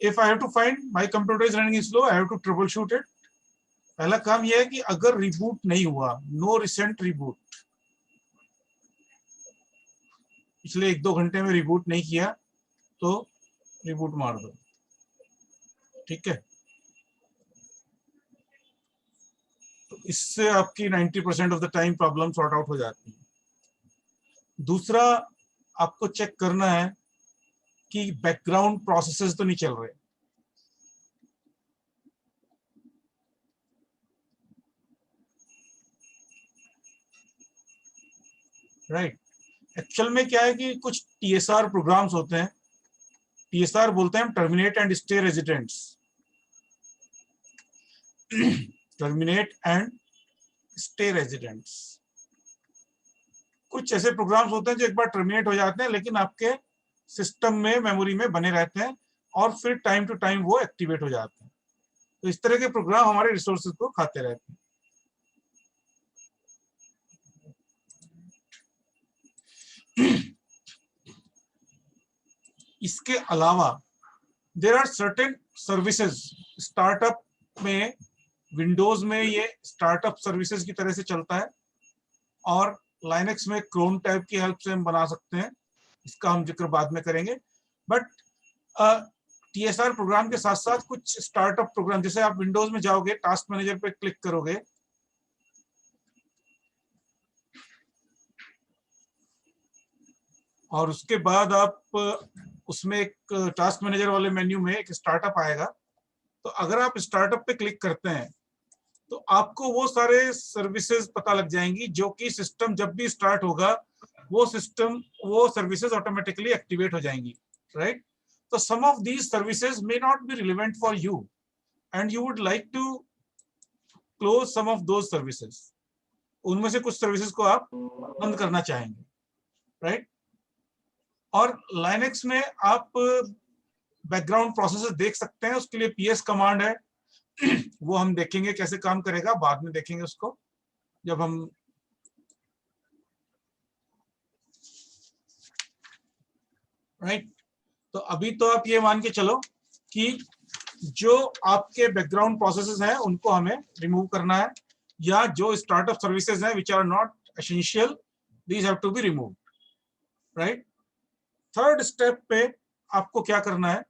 If I have to find my computer is running slow, I have to troubleshoot it. पहला काम यह है कि अगर रिबूट नहीं हुआ, नो रिसेंट रिबूट, पिछले 1-2 घंटे में रिबूट नहीं किया, तो रिबूट मार दो। ठीक है, तो इससे आपकी 90% of the time problem sort out हो जाती है। दूसरा, आपको चेक करना है कि बैकग्राउंड प्रोसेसेस तो नहीं चल रहे। राइट। एक्चुअल में क्या है कि कुछ टीएसआर प्रोग्राम्स होते हैं, टीएसआर बोलते हैं terminate and stay residents. Terminate and stay residents, कुछ ऐसे प्रोग्राम्स होते हैं जो एक बार टर्मिनेट हो जाते हैं लेकिन आपके सिस्टम में, मेमोरी में बने रहते हैं और फिर टाइम टू टाइम वो एक्टिवेट हो जाते हैं। तो इस तरह के प्रोग्राम हमारे रिसोर्सेज को खाते रहते हैं। इसके अलावा there are certain services, startup में, विंडोज में ये स्टार्टअप सर्विसेज की तरह से चलता है और लाइनक्स में क्रोन टाइप की हेल्प से हम बना सकते हैं, इसका हम जिक्र बाद में करेंगे। बट टीएसआर प्रोग्राम के साथ साथ कुछ स्टार्टअप प्रोग्राम, जैसे आप विंडोज में जाओगे, टास्क मैनेजर पे क्लिक करोगे, और उसके बाद आप उसमें एक टास्क मैनेजर वाले मेन्यू में एक स्टार्टअप आएगा। तो अगर आप स्टार्टअप पे क्लिक करते हैं तो आपको वो सारे सर्विसेज पता लग जाएंगी जो कि सिस्टम जब भी स्टार्ट होगा वो सर्विसेज ऑटोमेटिकली एक्टिवेट हो जाएंगी। राइट। तो some of these services may not be relevant for you and you would like to close some of those services. उनमें से कुछ सर्विसेज को आप बंद करना चाहेंगे। राइट। और लाइनक्स में आप बैकग्राउंड प्रोसेसेस देख सकते हैं, उसके लिए पीएस कमांड है। वो हम देखेंगे कैसे काम करेगा, बाद में देखेंगे उसको जब हम राइट। तो अभी तो आप ये मान के चलो कि जो आपके बैकग्राउंड प्रोसेसेस हैं उनको हमें रिमूव करना है, या जो स्टार्टअप सर्विसेज हैं which are not essential, these have to be removed. Right. Third step पे आपको क्या करना है,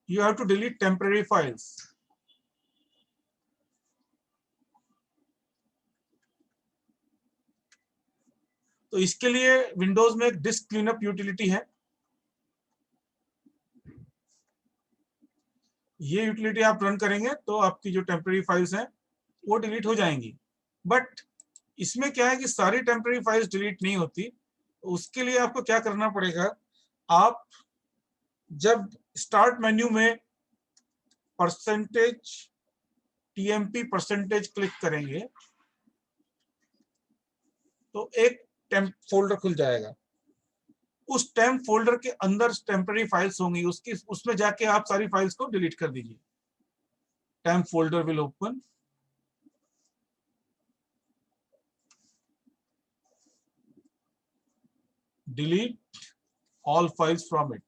you have to delete temporary files. तो इसके लिए विंडोज में एक डिस्क क्लीनअप यूटिलिटी है। ये यूटिलिटी आप रन करेंगे तो आपकी जो टेम्पररी फाइल्स हैं वो डिलीट हो जाएंगी। बट इसमें क्या है कि सारी टेम्पररी फाइल्स डिलीट नहीं होती। उसके लिए आपको क्या करना पड़ेगा, आप जब स्टार्ट मेन्यू में %TMP% क्लिक करेंगे तो एक टेम्प फोल्डर खुल जाएगा। उस टेम्प फोल्डर के अंदर टेम्पररी फाइल्स होंगी, उसमें जाके आप सारी फाइल्स को डिलीट कर दीजिए। Temp folder will open, delete all files from it.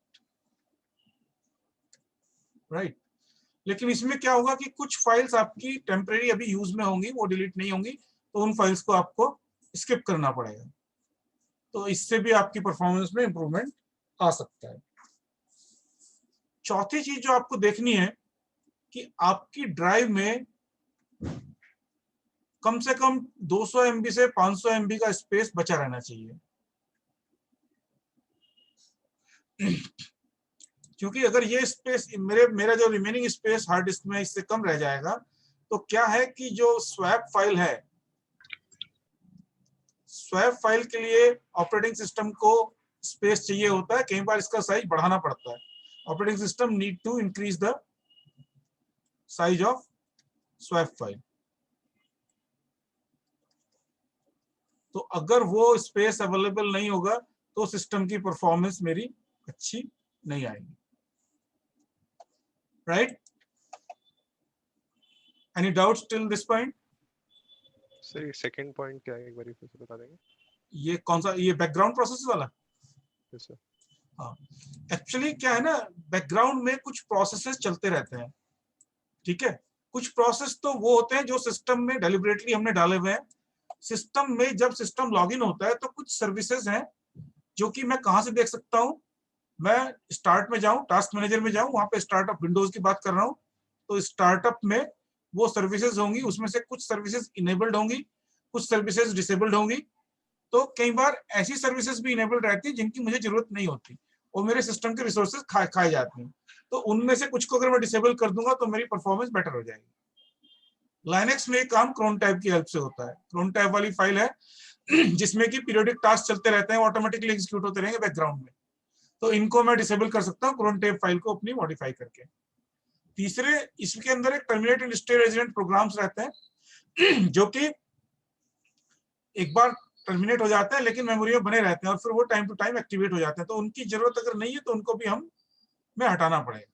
Right. लेकिन इसमें क्या होगा कि कुछ फाइल्स आपकी टेम्परेरी अभी यूज में होंगी, वो डिलीट नहीं होंगी, तो उन फाइल्स को आपको स्किप करना पड़ेगा। तो इससे भी आपकी परफॉर्मेंस में इंप्रूवमेंट आ सकता है। चौथी चीज जो आपको देखनी है कि आपकी ड्राइव में कम से कम 200 MB से 500 MB का स्पेस बचा रहना चाहिए। क्योंकि अगर ये स्पेस मेरा जो रिमेनिंग स्पेस हार्ड डिस्क में इससे कम रह जाएगा तो क्या है कि जो स्वैप फाइल है, स्वैप फाइल के लिए ऑपरेटिंग सिस्टम को स्पेस चाहिए होता है, कई बार इसका साइज बढ़ाना पड़ता है। Operating system need to increase the size of swap file. तो अगर वो स्पेस अवेलेबल नहीं होगा तो सिस्टम की परफॉर्मेंस मेरी अच्छी नहीं आएगी। Right. Any doubts till this point? Sir ये सेकंड पॉइंट क्या है, एक बार फिर से बता देंगे? ये कौन सा, ये बैकग्राउंड प्रोसेस वाला? Yes sir. हाँ, एक्चुअली क्या है ना, बैकग्राउंड में कुछ प्रोसेसेस चलते रहते हैं, ठीक है। कुछ प्रोसेस तो वो होते हैं जो सिस्टम में डेलिबरेटली हमने डाले हुए हैं। सिस्टम में जब सिस्टम लॉगिन होता है तो कुछ सर्विसेज हैं जो कि मैं कहां से देख सकता हूं। मैं स्टार्ट में जाऊं, टास्क मैनेजर में जाऊं, वहां पे स्टार्टअप विंडोज की बात कर रहा हूं, तो स्टार्टअप में वो सर्विसेज होंगी, उसमें से कुछ सर्विसेज इनेबल्ड होंगी, कुछ सर्विसेज डिसेबल्ड होंगी। तो कई बार ऐसी सर्विसेज भी इनेबल्ड रहती है जिनकी मुझे जरूरत नहीं होती और मेरे सिस्टम के रिसोर्सेज खाए जाते हैं। तो उनमें से कुछ को अगर मैं डिसेबल कर दूंगा तो मेरी परफॉर्मेंस बेटर हो जाएगी। लाइनेक्स में काम क्रोन टाइप की हेल्प से होता है। क्रोन टाइप वाली फाइल है जिसमें कि पीरियोडिक टास्क चलते रहते हैं, ऑटोमेटिकली एग्जीक्यूट होते रहेंगे बैकग्राउंड में। तो इनको मैं डिसेबल कर सकता हूँ क्रोन टाइप फाइल को अपनी मॉडिफाई करके। तीसरे, इसके अंदर एक terminate and stay resident programs रहते हैं जो कि एक बार टर्मिनेट हो जाते हैं लेकिन मेमोरी में बने रहते हैं और फिर वो टाइम टू टाइम एक्टिवेट हो जाते हैं। तो उनकी जरूरत अगर नहीं है तो उनको भी हमें हटाना पड़ेगा।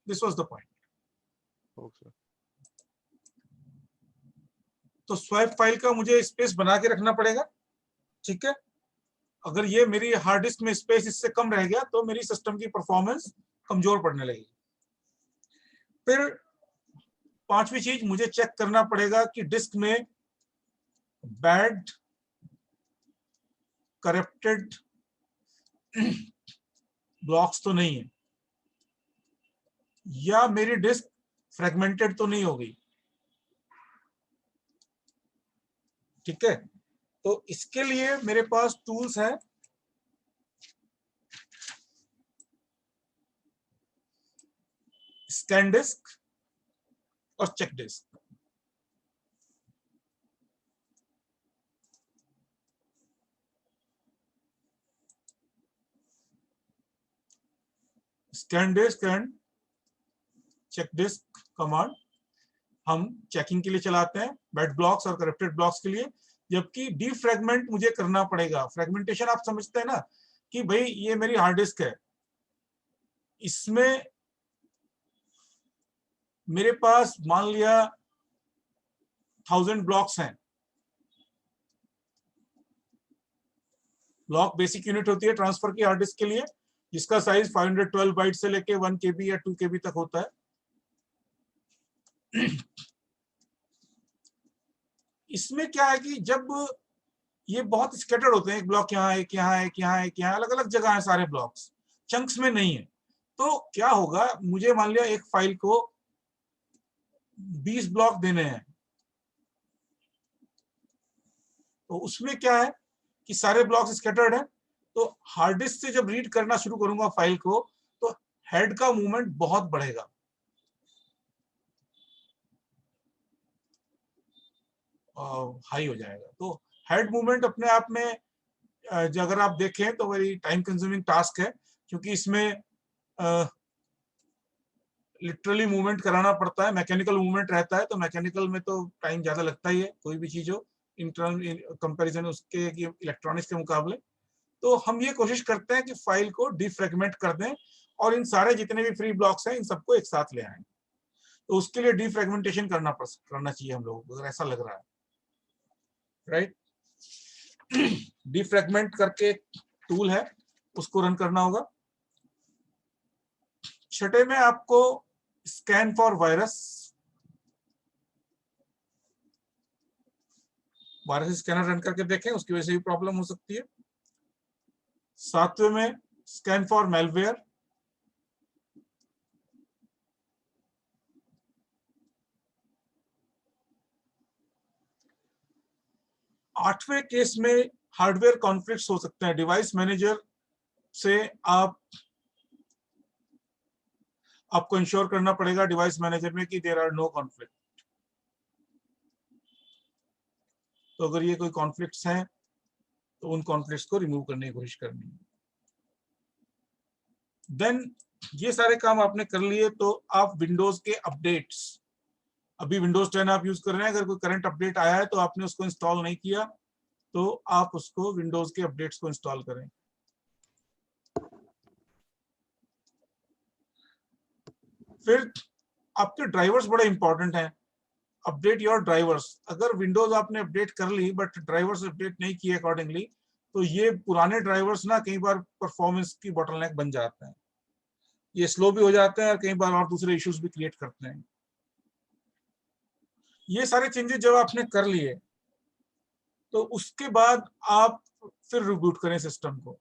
This was the point. Okay. तो स्वैप फाइल का मुझे स्पेस बना के रखना पड़ेगा, ठीक है। अगर ये मेरी हार्ड डिस्क में स्पेस इससे कम रह गया तो मेरी सिस्टम की परफॉर्मेंस कमजोर पड़ने लगेगी। फिर पांचवी चीज मुझे चेक करना पड़ेगा कि डिस्क में बैड करप्टेड ब्लॉक्स तो नहीं है, या मेरी डिस्क फ्रेगमेंटेड तो नहीं होगी, ठीक है। तो इसके लिए मेरे पास टूल्स है। स्कैन डिस्क और check disk. Scan disk and check disk command हम चेकिंग के लिए चलाते हैं, बैड ब्लॉक्स और करप्टेड ब्लॉक्स के लिए। जबकि डीफ्रैगमेंट मुझे करना पड़ेगा। फ्रैगमेंटेशन आप समझते हैं ना, कि भाई ये मेरी हार्ड डिस्क है, इसमें मेरे पास मान लिया 1000 ब्लॉक्स हैं। ब्लॉक बेसिक यूनिट होती है ट्रांसफर की हार्ड डिस्क के लिए, जिसका साइज 512 बाइट से लेके 1 KB या 2 KB तक होता है। इसमें क्या है कि जब ये बहुत स्कैटर्ड होते हैं, एक ब्लॉक यहाँ, एक यहाँ, एक यहाँ, एक यहाँ, अलग अलग जगह है सारे ब्लॉक्स, चंक्स में नहीं है। तो क्या होगा, मुझे मान लिया एक फाइल को 20 ब्लॉक देने हैं, तो उसमें क्या है कि सारे ब्लॉक्स स्कैटर्ड हैं। तो हार्ड डिस्क से जब रीड करना शुरू करूंगा फाइल को तो हेड का मूवमेंट बहुत बढ़ेगा, हाई हो जाएगा। तो हेड मूवमेंट अपने आप में अगर आप देखें तो वेरी टाइम कंज्यूमिंग टास्क है, क्योंकि इसमें लिटरली मूवमेंट कराना पड़ता है। मैकेनिकल मूवमेंट रहता है तो मैकेनिकल में तो टाइम ज्यादा लगता ही है, कोई भी चीज हो इंटरनल कंपैरिजन उसके इलेक्ट्रॉनिक्स के मुकाबले। तो हम ये कोशिश करते हैं कि फाइल को डिफ्रैगमेंट कर दें और इन सारे जितने भी फ्री ब्लॉक्स हैं इन सबको एक साथ ले आएं। तो उसके लिए डिफ्रैगमेंटेशन करना चाहिए हम लोगों को, अगर ऐसा लग रहा है, राइट। डिफ्रैगमेंट करके टूल है, उसको रन करना होगा। छठे में आपको scan for virus scanner run करके देखें, उसकी वजह से भी प्रॉब्लम हो सकती है। सातवें में स्कैन फॉर मैलवेयर। आठवें केस में हार्डवेयर कॉन्फ्लिक्ट्स हो सकते हैं। डिवाइस मैनेजर से आपको इंश्योर करना पड़ेगा डिवाइस मैनेजर में कि देयर आर नो कॉन्फ्लिक्ट। तो अगर ये कोई कॉन्फ्लिक्ट्स हैं तो उन कॉन्फ्लिक्ट्स को रिमूव करने की कोशिश करनी है। देन ये सारे काम आपने कर लिए तो आप विंडोज के अपडेट्स, अभी विंडोज 10 आप यूज कर रहे हैं, अगर कोई करंट अपडेट आया है तो आपने उसको इंस्टॉल नहीं किया तो आप उसको विंडोज के अपडेट्स को इंस्टॉल करें। फिर आपके ड्राइवर्स बड़े इंपॉर्टेंट हैं। Update your drivers. अगर विंडोज आपने अपडेट कर ली बट ड्राइवर्स अपडेट नहीं किए अकॉर्डिंगली तो ये पुराने ड्राइवर्स ना कई बार परफॉर्मेंस की बॉटलनेक बन जाते हैं, ये स्लो भी हो जाते हैं और कई बार और दूसरे इश्यूज भी क्रिएट करते हैं। ये सारे चेंजेस जब आपने कर लिए तो उसके बाद आप फिर रिबूट करें सिस्टम को,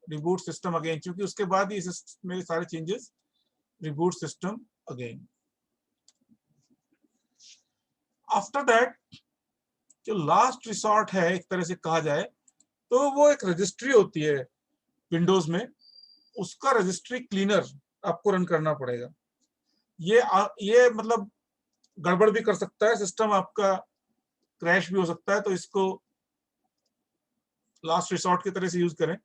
रिबूट सिस्टम अगेन, क्योंकि उसके बाद ही मेरे सारे changes, reboot system again. After that जो लास्ट रिसॉर्ट है एक तरह से कहा जाए तो वो एक रजिस्ट्री होती है विंडोज में, उसका रजिस्ट्री क्लीनर आपको रन करना पड़ेगा। ये मतलब गड़बड़ भी कर सकता है सिस्टम, आपका क्रैश भी हो सकता है, तो इसको लास्ट रिसॉर्ट की तरह से यूज करें।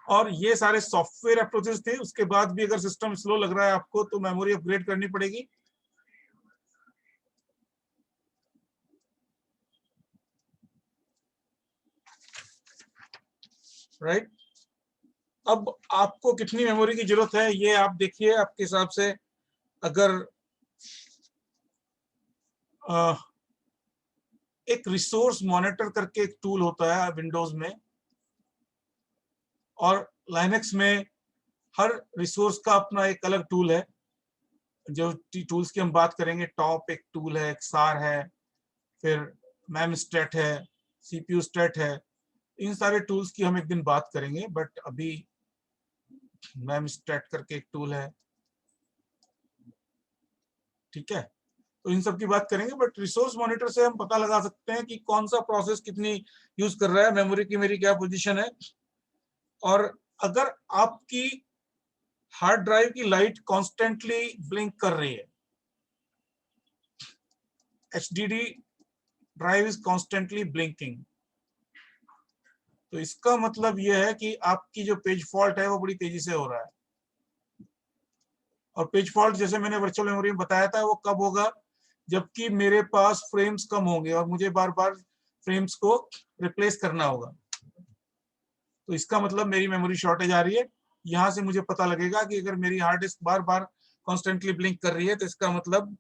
और ये सारे सॉफ्टवेयर अप्रोचेस थे। उसके बाद भी अगर सिस्टम स्लो लग रहा है आपको तो मेमोरी अपग्रेड करनी पड़ेगी। राइट, अब आपको कितनी मेमोरी की जरूरत है ये आप देखिए आपके हिसाब से। अगर एक रिसोर्स मॉनिटर करके एक टूल होता है विंडोज में, और लाइनक्स में हर रिसोर्स का अपना एक अलग टूल है। जो टूल्स की हम बात करेंगे, टॉप एक टूल है, एक सार है, फिर मैम स्टेट है, सीपीयू स्टेट है। इन सारे टूल्स की हम एक दिन बात करेंगे, बट अभी मैम स्टेट करके एक टूल है, ठीक है, तो इन सब की बात करेंगे। बट रिसोर्स मॉनिटर से हम पता लगा सकते हैं कि कौन सा प्रोसेस कितनी यूज कर रहा है, मेमोरी की मेरी क्या पोजीशन है। और अगर आपकी हार्ड ड्राइव की लाइट कॉन्स्टेंटली ब्लिंक कर रही है, HDD drive is constantly blinking, तो इसका मतलब यह है कि आपकी जो पेज फॉल्ट है वो बड़ी तेजी से हो रहा है। और पेज फॉल्ट जैसे मैंने वर्चुअल मेमोरी में बताया था वो कब होगा, जबकि मेरे पास फ्रेम्स कम होंगे और मुझे बार बार फ्रेम्स को रिप्लेस करना होगा। तो इसका मतलब मेरी मेमोरी शॉर्टेज आ रही है। यहां से मुझे पता लगेगा कि अगर मेरी हार्ड डिस्क बार बार कॉन्स्टेंटली ब्लिंक कर रही है तो इसका मतलब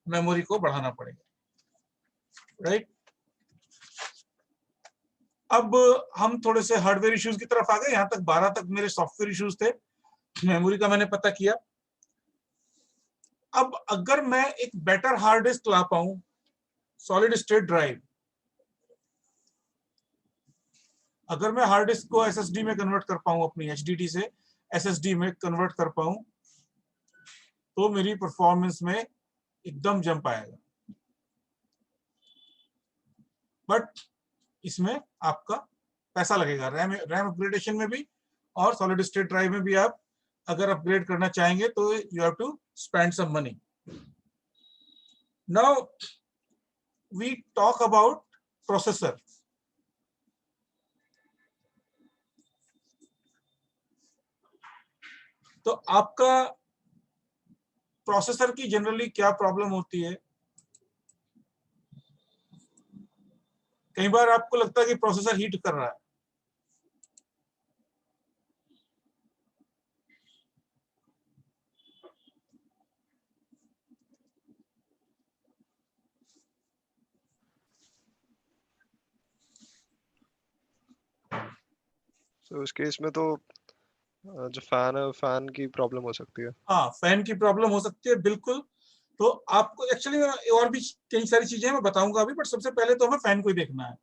मेमोरी को बढ़ाना पड़ेगा। राइट, अब हम थोड़े से हार्डवेयर इश्यूज की तरफ आ गए। यहां तक 12 तक मेरे सॉफ्टवेयर इश्यूज थे, मेमोरी का मैंने पता किया। अब अगर मैं एक बेटर हार्ड डिस्क ला पाऊं, सॉलिड स्टेट ड्राइव, अगर मैं हार्ड डिस्क को एसएसडी में कन्वर्ट कर पाऊं, अपनी एचडीडी से एसएसडी में कन्वर्ट कर पाऊं, तो मेरी परफॉर्मेंस में एकदम जंप आएगा। बट इसमें आपका पैसा लगेगा, रैम अपग्रेडेशन में भी और सॉलिड स्टेट ड्राइव में भी। आप अगर अपग्रेड करना चाहेंगे तो you have to spend some money. Now we talk about processor. तो आपका प्रोसेसर की जनरली क्या प्रॉब्लम होती है? कई बार आपको लगता है कि प्रोसेसर हीट कर रहा है, तो इस केस में तो जो फैन है फैन की प्रॉब्लम हो सकती है। हाँ फैन की प्रॉब्लम हो सकती है, बिल्कुल। तो आपको एक्चुअली और भी कई सारी चीजें मैं बताऊंगा अभी, बट सबसे पहले तो हमें फैन को ही देखना है,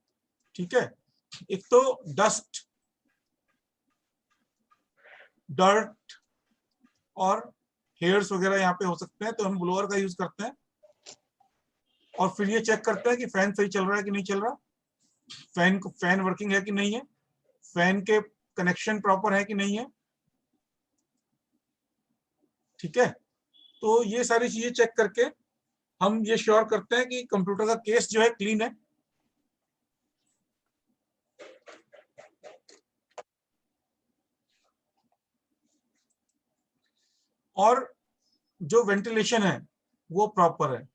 ठीक है। एक तो डस्ट, डर्ट और हेयर्स वगैरह यहाँ पे हो सकते हैं, तो हम ब्लोअर का यूज करते हैं। और फिर ये चेक करते हैं कि फैन सही चल रहा है कि नहीं चल रहा, फैन वर्किंग है कि नहीं है, फैन के कनेक्शन प्रॉपर है कि नहीं है, ठीक है। तो ये सारी चीजें चेक करके हम ये श्योर करते हैं कि कंप्यूटर का केस जो है क्लीन है। और जो वेंटिलेशन है वो प्रॉपर है।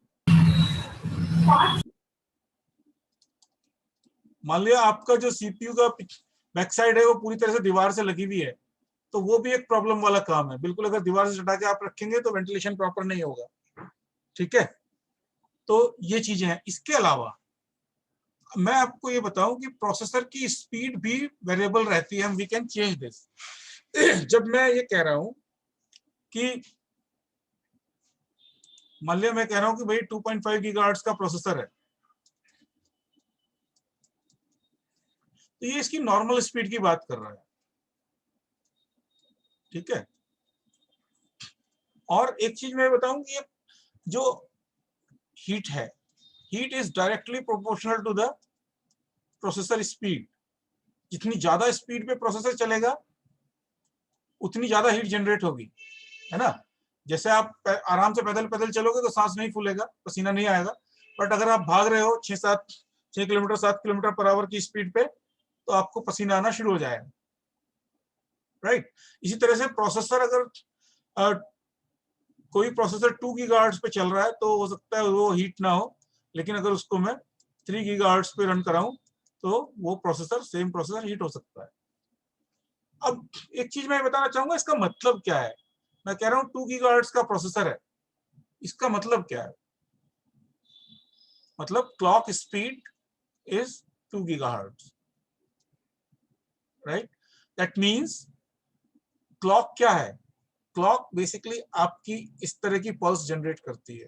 मान लिया आपका जो सीपीयू का बैक साइड है वो पूरी तरह से दीवार से लगी हुई है, तो वो भी एक प्रॉब्लम वाला काम है। बिल्कुल अगर दीवार से हटा के आप रखेंगे तो वेंटिलेशन प्रॉपर नहीं होगा, ठीक है। तो ये चीजें हैं। इसके अलावा मैं आपको ये बताऊं कि प्रोसेसर की स्पीड भी वेरिएबल रहती है, हम वी कैन चेंज दिस। जब मैं ये कह रहा हूं कि मान लिया मैं कह रहा हूं कि भाई 2.5 गीगाहर्ट्ज का प्रोसेसर है, तो ये इसकी नॉर्मल स्पीड की बात कर रहा है, ठीक है। और एक चीज मैं बताऊं कि ये जो हीट है, heat is directly proportional to the processor speed. जितनी ज्यादा स्पीड पे प्रोसेसर चलेगा उतनी ज्यादा हीट जनरेट होगी, है ना। जैसे आप आराम से पैदल पैदल चलोगे तो सांस नहीं फूलेगा, पसीना नहीं आएगा। बट अगर आप भाग रहे हो 6 किलोमीटर 7 किलोमीटर पर आवर की स्पीड पे, तो आपको पसीना आना शुरू हो जाएगा, राइट। इसी तरह से प्रोसेसर अगर कोई प्रोसेसर 2 गीगाहर्ट्ज पे चल रहा है तो हो सकता है वो हीट ना हो, लेकिन अगर उसको मैं 3 गीगाहर्ट्ज पे रन कराऊं तो वो प्रोसेसर, सेम प्रोसेसर हीट हो सकता है। अब एक चीज मैं बताना चाहूंगा, इसका मतलब क्या है। मैं कह रहा हूं 2 गीगाहर्ट्ज का प्रोसेसर है, इसका मतलब क्या है? मतलब clock speed is 2 gigahertz, right. That means clock क्या है? क्लॉक बेसिकली आपकी इस तरह की पल्स जनरेट करती है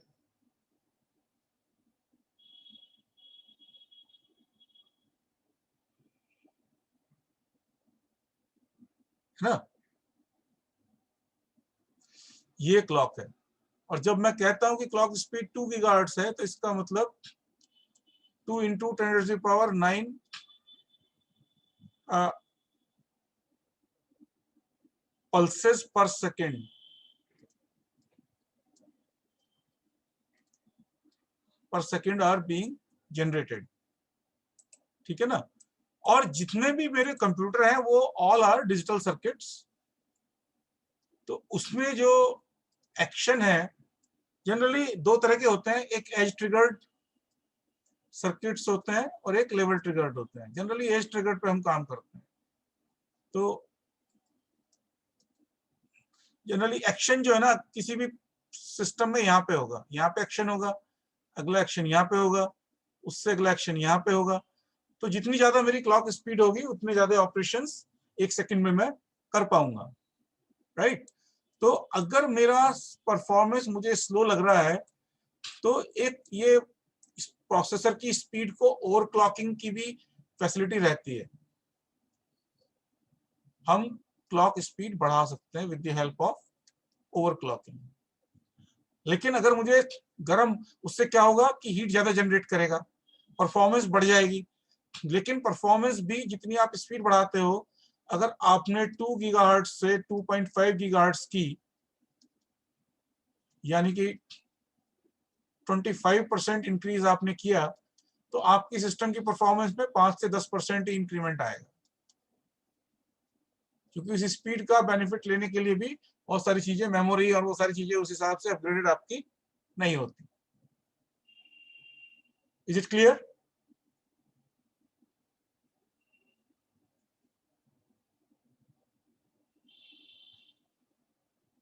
ना, ये क्लॉक है। और जब मैं कहता हूं कि क्लॉक स्पीड 2 गीगाहर्ट्ज है, तो इसका मतलब 2 इंटू 10⁻⁹ पल्सेस पर सेकेंड आर बीइंग जनरेटेड, ठीक है ना। और जितने भी मेरे कंप्यूटर हैं वो ऑल आर डिजिटल सर्किट्स। तो उसमें जो एक्शन है जनरली दो तरह के होते हैं, एक एज ट्रिगर्ड सर्किट्स होते हैं और एक लेवल ट्रिगर्ड होते हैं। जनरली एज ट्रिगर्ड पे हम काम करते हैं। तो जनरली एक्शन जो है ना किसी भी सिस्टम में यहाँ पे होगा, यहाँ पे एक्शन होगा, अगला एक्शन यहाँ पे होगा, उससे अगला एक्शन यहाँ पे होगा। तो जितनी ज्यादा मेरी क्लॉक स्पीड होगी उतने ज्यादा ऑपरेशंस एक सेकंड में मैं कर पाऊंगा, राइट। तो अगर मेरा परफॉर्मेंस मुझे स्लो लग रहा है तो एक ये प्रोसेसर की स्पीड को ओवरक्लॉकिंग की भी फैसिलिटी रहती है। हम क्लॉक स्पीड बढ़ा सकते हैं with the help of overclocking. लेकिन अगर मुझे गर्म, उससे क्या होगा कि हीट ज्यादा जनरेट करेगा, परफॉर्मेंस बढ़ जाएगी। लेकिन परफॉर्मेंस भी जितनी आप स्पीड बढ़ाते हो, अगर आपने 2 गीगाहर्ट्ज से 2.5 गीगाहर्ट्ज की, यानी कि 25% इंक्रीज आपने किया, तो आपकी सिस्टम की परफॉर्मेंस में 5 से 10% ही इंक्रीमेंट आएगा। क्योंकि इस स्पीड का बेनिफिट लेने के लिए भी बहुत सारी चीजें, मेमोरी और वो सारी चीजें उस हिसाब से अपग्रेडेड आपकी नहीं होती। Is it clear?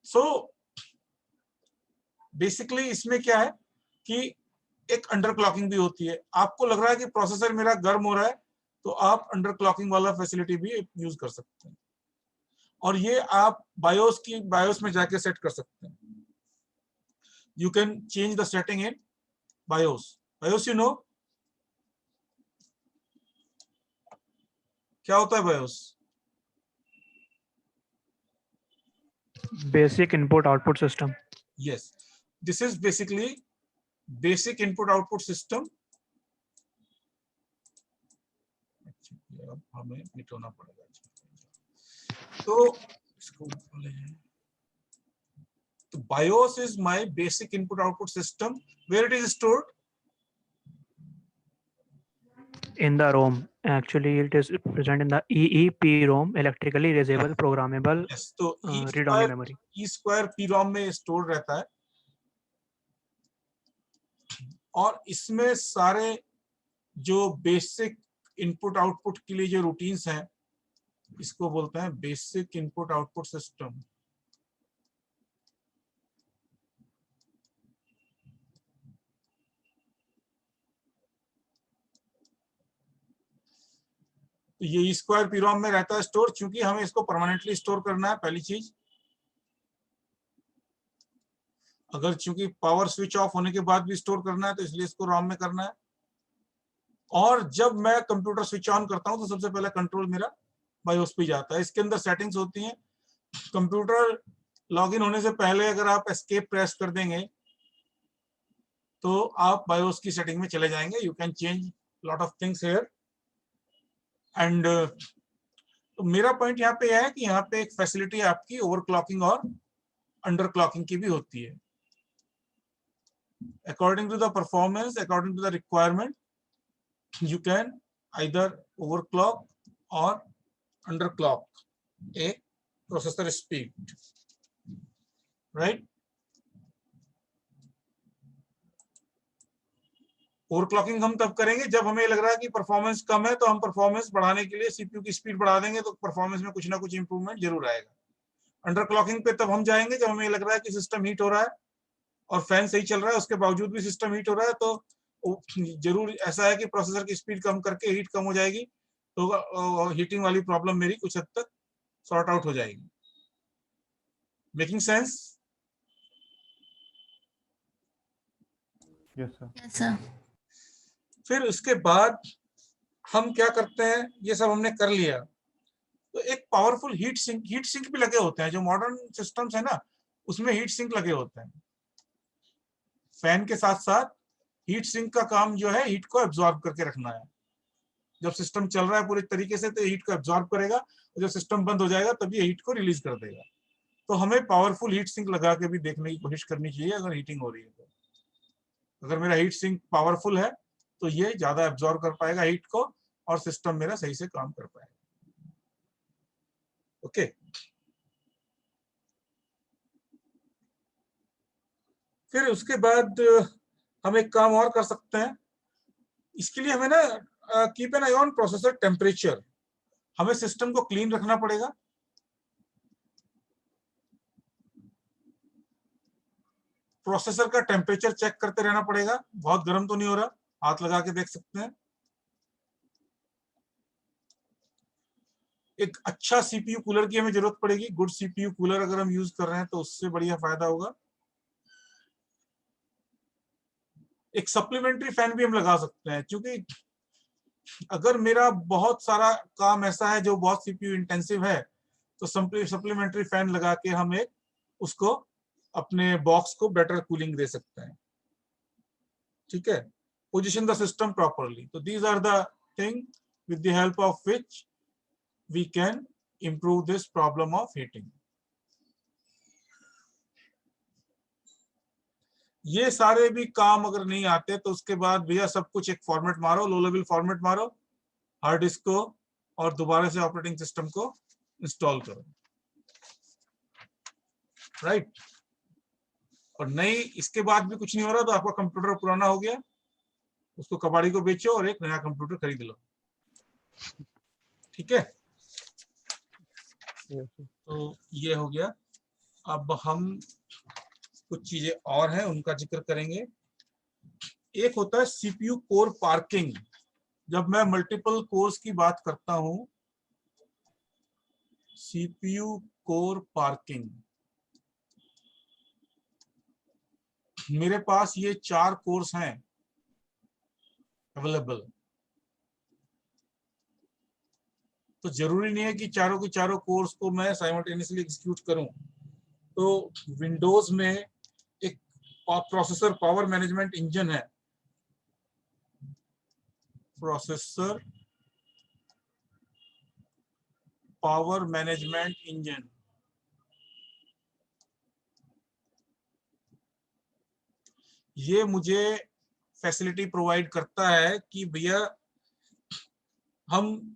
So basically इसमें क्या है कि एक अंडर क्लॉकिंग भी होती है। आपको लग रहा है कि प्रोसेसर मेरा गर्म हो रहा है, तो आप अंडर क्लॉकिंग वाला फैसिलिटी भी यूज कर सकते हैं। और ये आप बायोस में जाके सेट कर सकते हैं। You can change the setting in BIOS. BIOS you know क्या होता है BIOS? Basic input output system. Yes, this is basically basic input output system. अब हमें मिटाना पड़ेगा, तो इसको ले जाएं। तो BIOS is my basic input output system. Where it is stored? In the ROM. Actually, it is present in the EEPROM, electrically erasable programmable Yes, तो read-only memory. E square PROM में स्टोर रहता है। और इसमें सारे जो basic input output के लिए जो रूटीन्स हैं, इसको बोलते हैं बेसिक इनपुट आउटपुट सिस्टम। तो ये ई स्क्वायर पी रोम में रहता है स्टोर, क्योंकि हमें इसको परमानेंटली स्टोर करना है पहली चीज। अगर चूंकि पावर स्विच ऑफ होने के बाद भी स्टोर करना है तो इसलिए इसको रोम में करना है। और जब मैं कंप्यूटर स्विच ऑन करता हूं तो सबसे पहले कंट्रोल मेरा बायोस पे जाता है। इसके अंदर सेटिंग्स होती हैं। कंप्यूटर लॉगिन होने से पहले अगर आप एस्केप प्रेस कर देंगे तो आप बायोस की सेटिंग में चले जाएंगे। You can change lot of things here. And तो मेरा पॉइंट यहाँ पे है कि यहाँ पे एक फैसिलिटी आपकी ओवरक्लॉकिंग और अंडरक्लॉकिंग की भी होती है। According to the performance, according to the requirement, you can either overclock or underclock a processor speed, right? Overclocking हम तब करेंगे जब हमें लग रहा है कि परफॉर्मेंस कम है, तो हम परफॉर्मेंस बढ़ाने के लिए सीपीयू की स्पीड बढ़ा देंगे, तो परफॉर्मेंस में कुछ ना कुछ इंप्रूवमेंट जरूर आएगा। अंडरक्लॉकिंग पे तब हम जाएंगे जब हमें लग रहा है कि सिस्टम हीट हो रहा है और फैन सही चल रहा है, उसके बावजूद भी सिस्टम हीट हो रहा है, तो जरूर ऐसा है कि प्रोसेसर की स्पीड कम करके हीट कम हो जाएगी, तो हीटिंग वाली प्रॉब्लम मेरी कुछ हद तक सॉर्ट आउट हो जाएगी। Making sense? Yes sir. Yes sir. फिर उसके बाद हम क्या करते हैं, ये सब हमने कर लिया तो एक पावरफुल हीट सिंक भी लगे होते हैं। जो मॉडर्न सिस्टम्स है ना, उसमें हीट सिंक लगे होते हैं। फैन के साथ साथ हीट सिंक का काम जो है हीट को एब्जॉर्ब करके रखना है। जब सिस्टम चल रहा है पूरी तरीके से तो हीट को एब्जॉर्ब करेगा, और जब सिस्टम बंद हो जाएगा तब ये हीट को रिलीज कर देगा। तो हमें पावरफुल हीट सिंक लगा के भी देखने की कोशिश करनी चाहिए अगर हीटिंग हो रही है तो। अगर मेरा हीट सिंक पावरफुल है तो ये ज्यादा एब्जॉर्ब कर पाएगा हीट को और सिस्टम मेरा सही से काम कर पाएगा। ओके। फिर उसके बाद हम एक काम और कर सकते हैं। इसके लिए हमें ना keep an I on processor temperature. हमें सिस्टम को क्लीन रखना पड़ेगा। प्रोसेसर का टेम्परेचर चेक करते रहना पड़ेगा। बहुत गर्म तो नहीं हो रहा, हाथ लगा के देख सकते हैं। एक अच्छा सीपीयू कूलर की हमें जरूरत पड़ेगी। गुड सीपीयू कूलर अगर हम यूज कर रहे हैं तो उससे बढ़िया फायदा होगा। एक सप्लीमेंट्री फैन भी हम लगा सकते हैं, क्योंकि अगर मेरा बहुत सारा काम ऐसा है जो बहुत सीपीयू इंटेंसिव है तो सप्लीमेंट्री फैन लगा के हम एक उसको अपने बॉक्स को बेटर कूलिंग दे सकते हैं। ठीक है। Position the system properly. तो these are the thing with the help of which we can improve this problem of heating. ये सारे भी काम अगर नहीं आते तो उसके बाद भैया सब कुछ एक फॉर्मेट मारो, लो लेवल फॉर्मेट मारो हार्ड डिस्क को, और दोबारा से ऑपरेटिंग सिस्टम को इंस्टॉल करो। राइट। और नहीं, इसके बाद भी कुछ नहीं हो रहा तो आपका कंप्यूटर पुराना हो गया, उसको कबाड़ी को बेचो और एक नया कंप्यूटर खरीद लो। ठीक है। तो ये हो गया। अब हम कुछ चीजें और हैं उनका जिक्र करेंगे। एक होता है सीपीयू कोर पार्किंग। जब मैं मल्टीपल कोर्स की बात करता हूं, सीपीयू कोर पार्किंग, मेरे पास ये 4 कोर्स हैं अवेलेबल। तो जरूरी नहीं है कि चारों के चारों कोर्स को मैं साइमल्टेनियसली एग्जीक्यूट करूं। तो विंडोज में एक प्रोसेसर पावर मैनेजमेंट इंजन है, प्रोसेसर पावर मैनेजमेंट इंजन। ये मुझे फैसिलिटी प्रोवाइड करता है कि भैया हम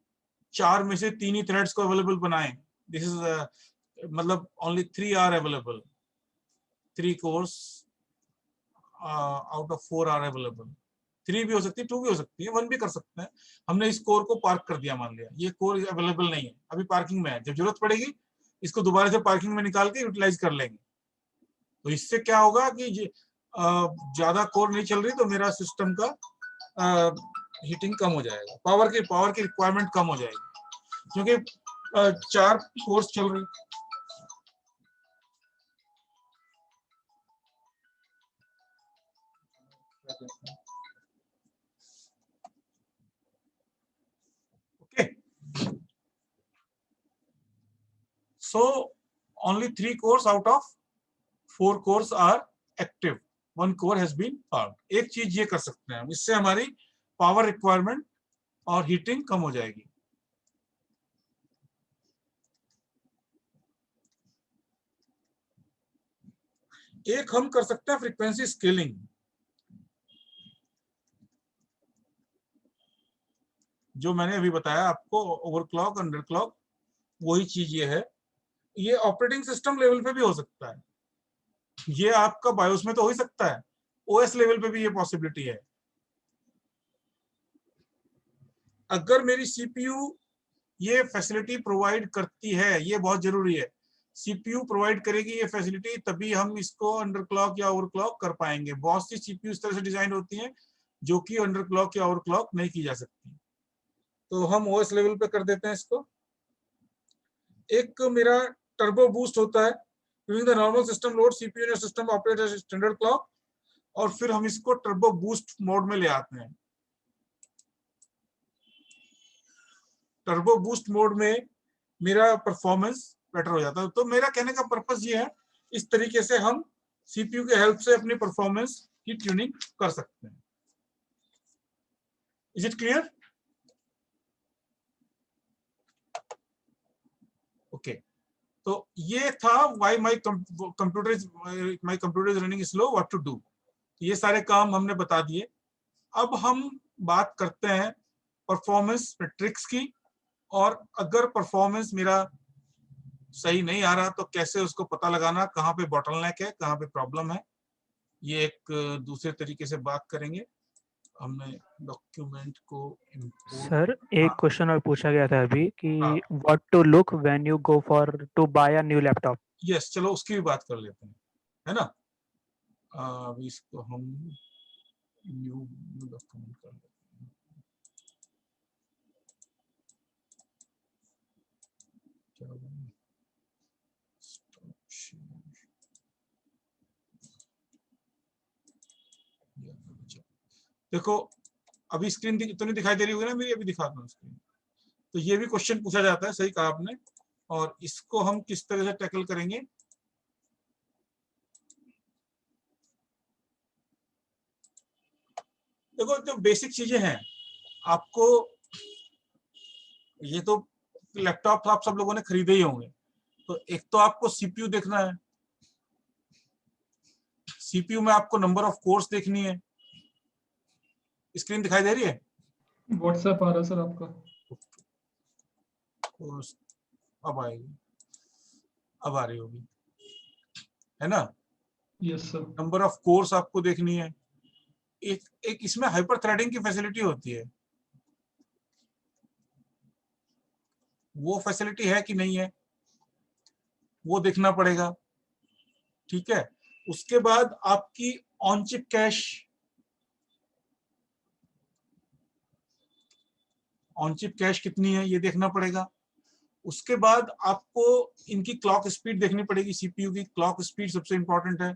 4 में से 3 ही थ्रेड्स को अवेलेबल बनाएं। दिस इज मतलब only 3 are available, 3 cores out of 4 are available. 3 भी हो सकती है, 2 भी हो सकती है, 1 भी कर सकते हैं। हमने इस कोर को पार्क कर दिया, मान लिया ये कोर अवेलेबल नहीं है, अभी पार्किंग में है। जब जरूरत पड़ेगी इसको दोबारा से पार्किंग में निकाल के यूटिलाइज कर लेंगे। तो इससे क्या होगा कि ज्यादा कोर नहीं चल रही तो मेरा सिस्टम का हीटिंग कम हो जाएगा, पावर की रिक्वायरमेंट कम हो जाएगी। क्योंकि 4 कोर्स चल रही। Okay, so only 3 cores out of 4 cores are active. 1 core has been parked. एक चीज ये कर सकते हैं हम, इससे हमारी पावर रिक्वायरमेंट और हीटिंग कम हो जाएगी। एक हम कर सकते हैं फ्रीक्वेंसी स्केलिंग। जो मैंने अभी बताया आपको, ओवरक्लॉक, अंडरक्लॉक, वही चीज ये है। ये ऑपरेटिंग सिस्टम लेवल पे भी हो सकता है, ये आपका बायोस में तो हो ही सकता है, ओएस लेवल पे भी ये पॉसिबिलिटी है। अगर मेरी सीपीयू ये फैसिलिटी प्रोवाइड करती है, ये बहुत जरूरी है, सीपीयू प्रोवाइड करेगी ये फैसिलिटी, तभी हम इसको अंडरक्लॉक या ओवरक्लॉक कर पाएंगे। बहुत सी सीपीयू इस तरह से डिजाइन होती हैं जो कि अंडरक्लॉक या ओवरक्लॉक नहीं की जा सकती, तो हम ओएस लेवल पे कर देते हैं इसको। एक मेरा टर्बो बूस्ट होता है, during the normal system load CPU in system operate as standard clock, और फिर हम इसको टर्बो बूस्ट मोड में ले आते हैं। टर्बो बूस्ट मोड में मेरा परफॉर्मेंस बेटर हो जाता है। तो मेरा कहने का पर्पस ये है, इस तरीके से हम सीपीयू के हेल्प से अपनी परफॉर्मेंस की ट्यूनिंग कर सकते हैं। Is it clear? ओके, तो ये था why my computer is running slow, what to do. ये सारे काम हमने बता दिए। अब हम बात करते हैं परफॉर्मेंस मैट्रिक्स की, और अगर परफॉर्मेंस मेरा सही नहीं आ रहा तो कैसे उसको पता लगाना, कहाँ पे बॉटलनेक है, कहाँ पे प्रॉब्लम है, ये एक दूसरे तरीके से बात करेंगे। हमने डॉक्यूमेंट को सर एक क्वेश्चन और पूछा गया था अभी कि हाँ। What to look when you go for to buy a new laptop. Yes, चलो उसकी भी बात कर लेते हैं, है ना। अभी इसको हम न्यू डॉक्यूमेंट कर लेते हैं। देखो अभी स्क्रीन तो नहीं दिखाई दे रही होगी ना मेरी, अभी दिखाता हूँ स्क्रीन। तो ये भी क्वेश्चन पूछा जाता है, सही कहा आपने, और इसको हम किस तरह से टैकल करेंगे। देखो जो बेसिक चीजें हैं, आपको ये तो लैपटॉप तो आप सब लोगों ने खरीदे ही होंगे, तो एक तो आपको सीपीयू देखना है, सीपीयू में आपको नंबर ऑफ कोर्स देखनी है। स्क्रीन दिखाई दे रही है? व्हाट्सएप आ रहा है सर आपका। कोर्स अब आएगी, अब आ रही होगी, है ना। Yes sir. Number of course आपको देखनी है। एक इसमें हाइपर थ्रेडिंग की फैसिलिटी होती है, वो फैसिलिटी है कि नहीं है वो देखना पड़ेगा, ठीक है। उसके बाद आपकी on chip cash, on chip cash कितनी है ये देखना पड़ेगा। उसके बाद आपको इनकी क्लॉक स्पीड देखनी पड़ेगी, सीपीयू की क्लॉक स्पीड सबसे इंपॉर्टेंट है,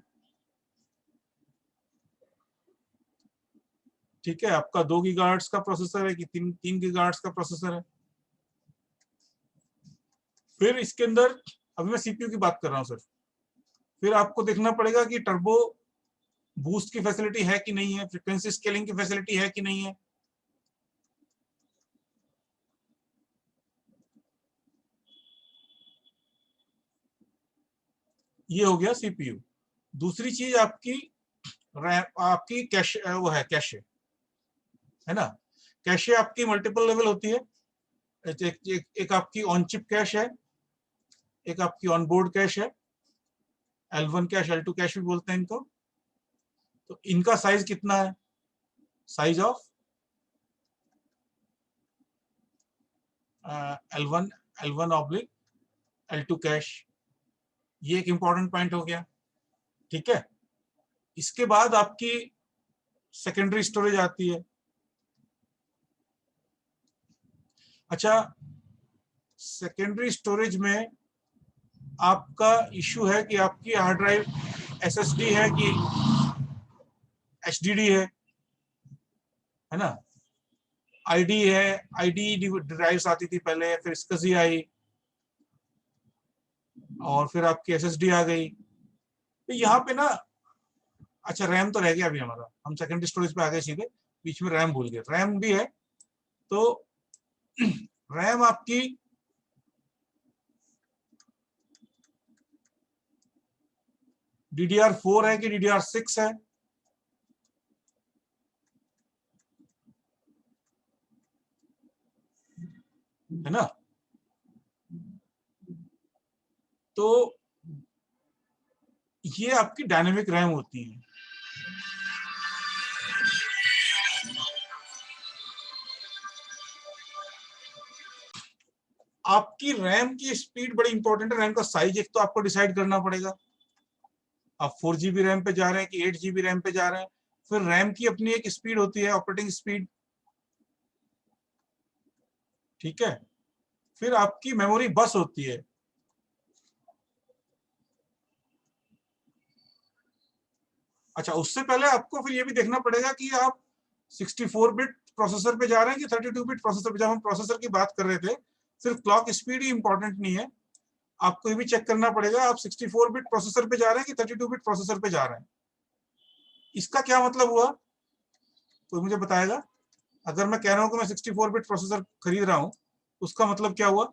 ठीक है। आपका 2 गीगाहर्ट्ज का प्रोसेसर है कि 3 गीगाहर्ट्ज का प्रोसेसर है। फिर इसके अंदर, अभी मैं सीपीयू की बात कर रहा हूं सर, फिर आपको देखना पड़ेगा कि टर्बो बूस्ट की फैसिलिटी है कि नहीं है, फ्रीक्वेंसी स्केलिंग की फैसिलिटी है कि नहीं है। ये हो गया सीपीयू। दूसरी चीज आपकी आपकी कैश, वो है कैशे, है ना। कैशे आपकी मल्टीपल लेवल होती है। एक आपकी ऑन चिप कैश है, एक आपकी ऑन बोर्ड कैश है, L1 कैश, L2 कैश भी बोलते हैं इनको। तो इनका साइज कितना है, size of L1 oblique L2 cash, ये एक इंपॉर्टेंट पॉइंट हो गया, ठीक है। इसके बाद आपकी सेकेंडरी स्टोरेज आती है। अच्छा, सेकेंडरी स्टोरेज में आपका इशू है कि आपकी हार्ड ड्राइव SSD है कि HDD है ना। ID है, ID ड्राइव्स आती थी पहले, फिर SCSI आई और फिर आपकी SSD आ गई। तो यहाँ पे ना, अच्छा रैम तो रह गया अभी हमारा, हम सेकेंडरी स्टोरेज पे आ गए सीधे, बीच में रैम भूल गए। रैम भी है, तो रैम आपकी DDR4 है कि DDR6 है ना। तो ये आपकी डायनेमिक रैम होती है। आपकी रैम की स्पीड बड़ी इंपॉर्टेंट है। रैम का साइज एक तो आपको डिसाइड करना पड़ेगा, आप 4 GB रैम पे जा रहे हैं कि 8 GB रैम पे जा रहे हैं। फिर रैम की अपनी एक स्पीड होती है, ऑपरेटिंग स्पीड, ठीक है। फिर आपकी मेमोरी बस होती है। अच्छा, उससे पहले आपको फिर ये भी देखना पड़ेगा कि आप 64 बिट प्रोसेसर पे जा रहे हैं कि 32 बिट प्रोसेसर पे। जब हम प्रोसेसर की बात कर रहे थे, सिर्फ क्लॉक स्पीड ही इंपॉर्टेंट नहीं है, आपको ये भी चेक करना पड़ेगा आप 64 बिट प्रोसेसर पे जा रहे हैं कि 32 बिट प्रोसेसर पे जा रहे हैं। इसका क्या मतलब हुआ, कोई मुझे बताएगा? अगर मैं कह रहा हूं कि मैं 64 बिट प्रोसेसर खरीद रहा हूं, उसका मतलब क्या हुआ?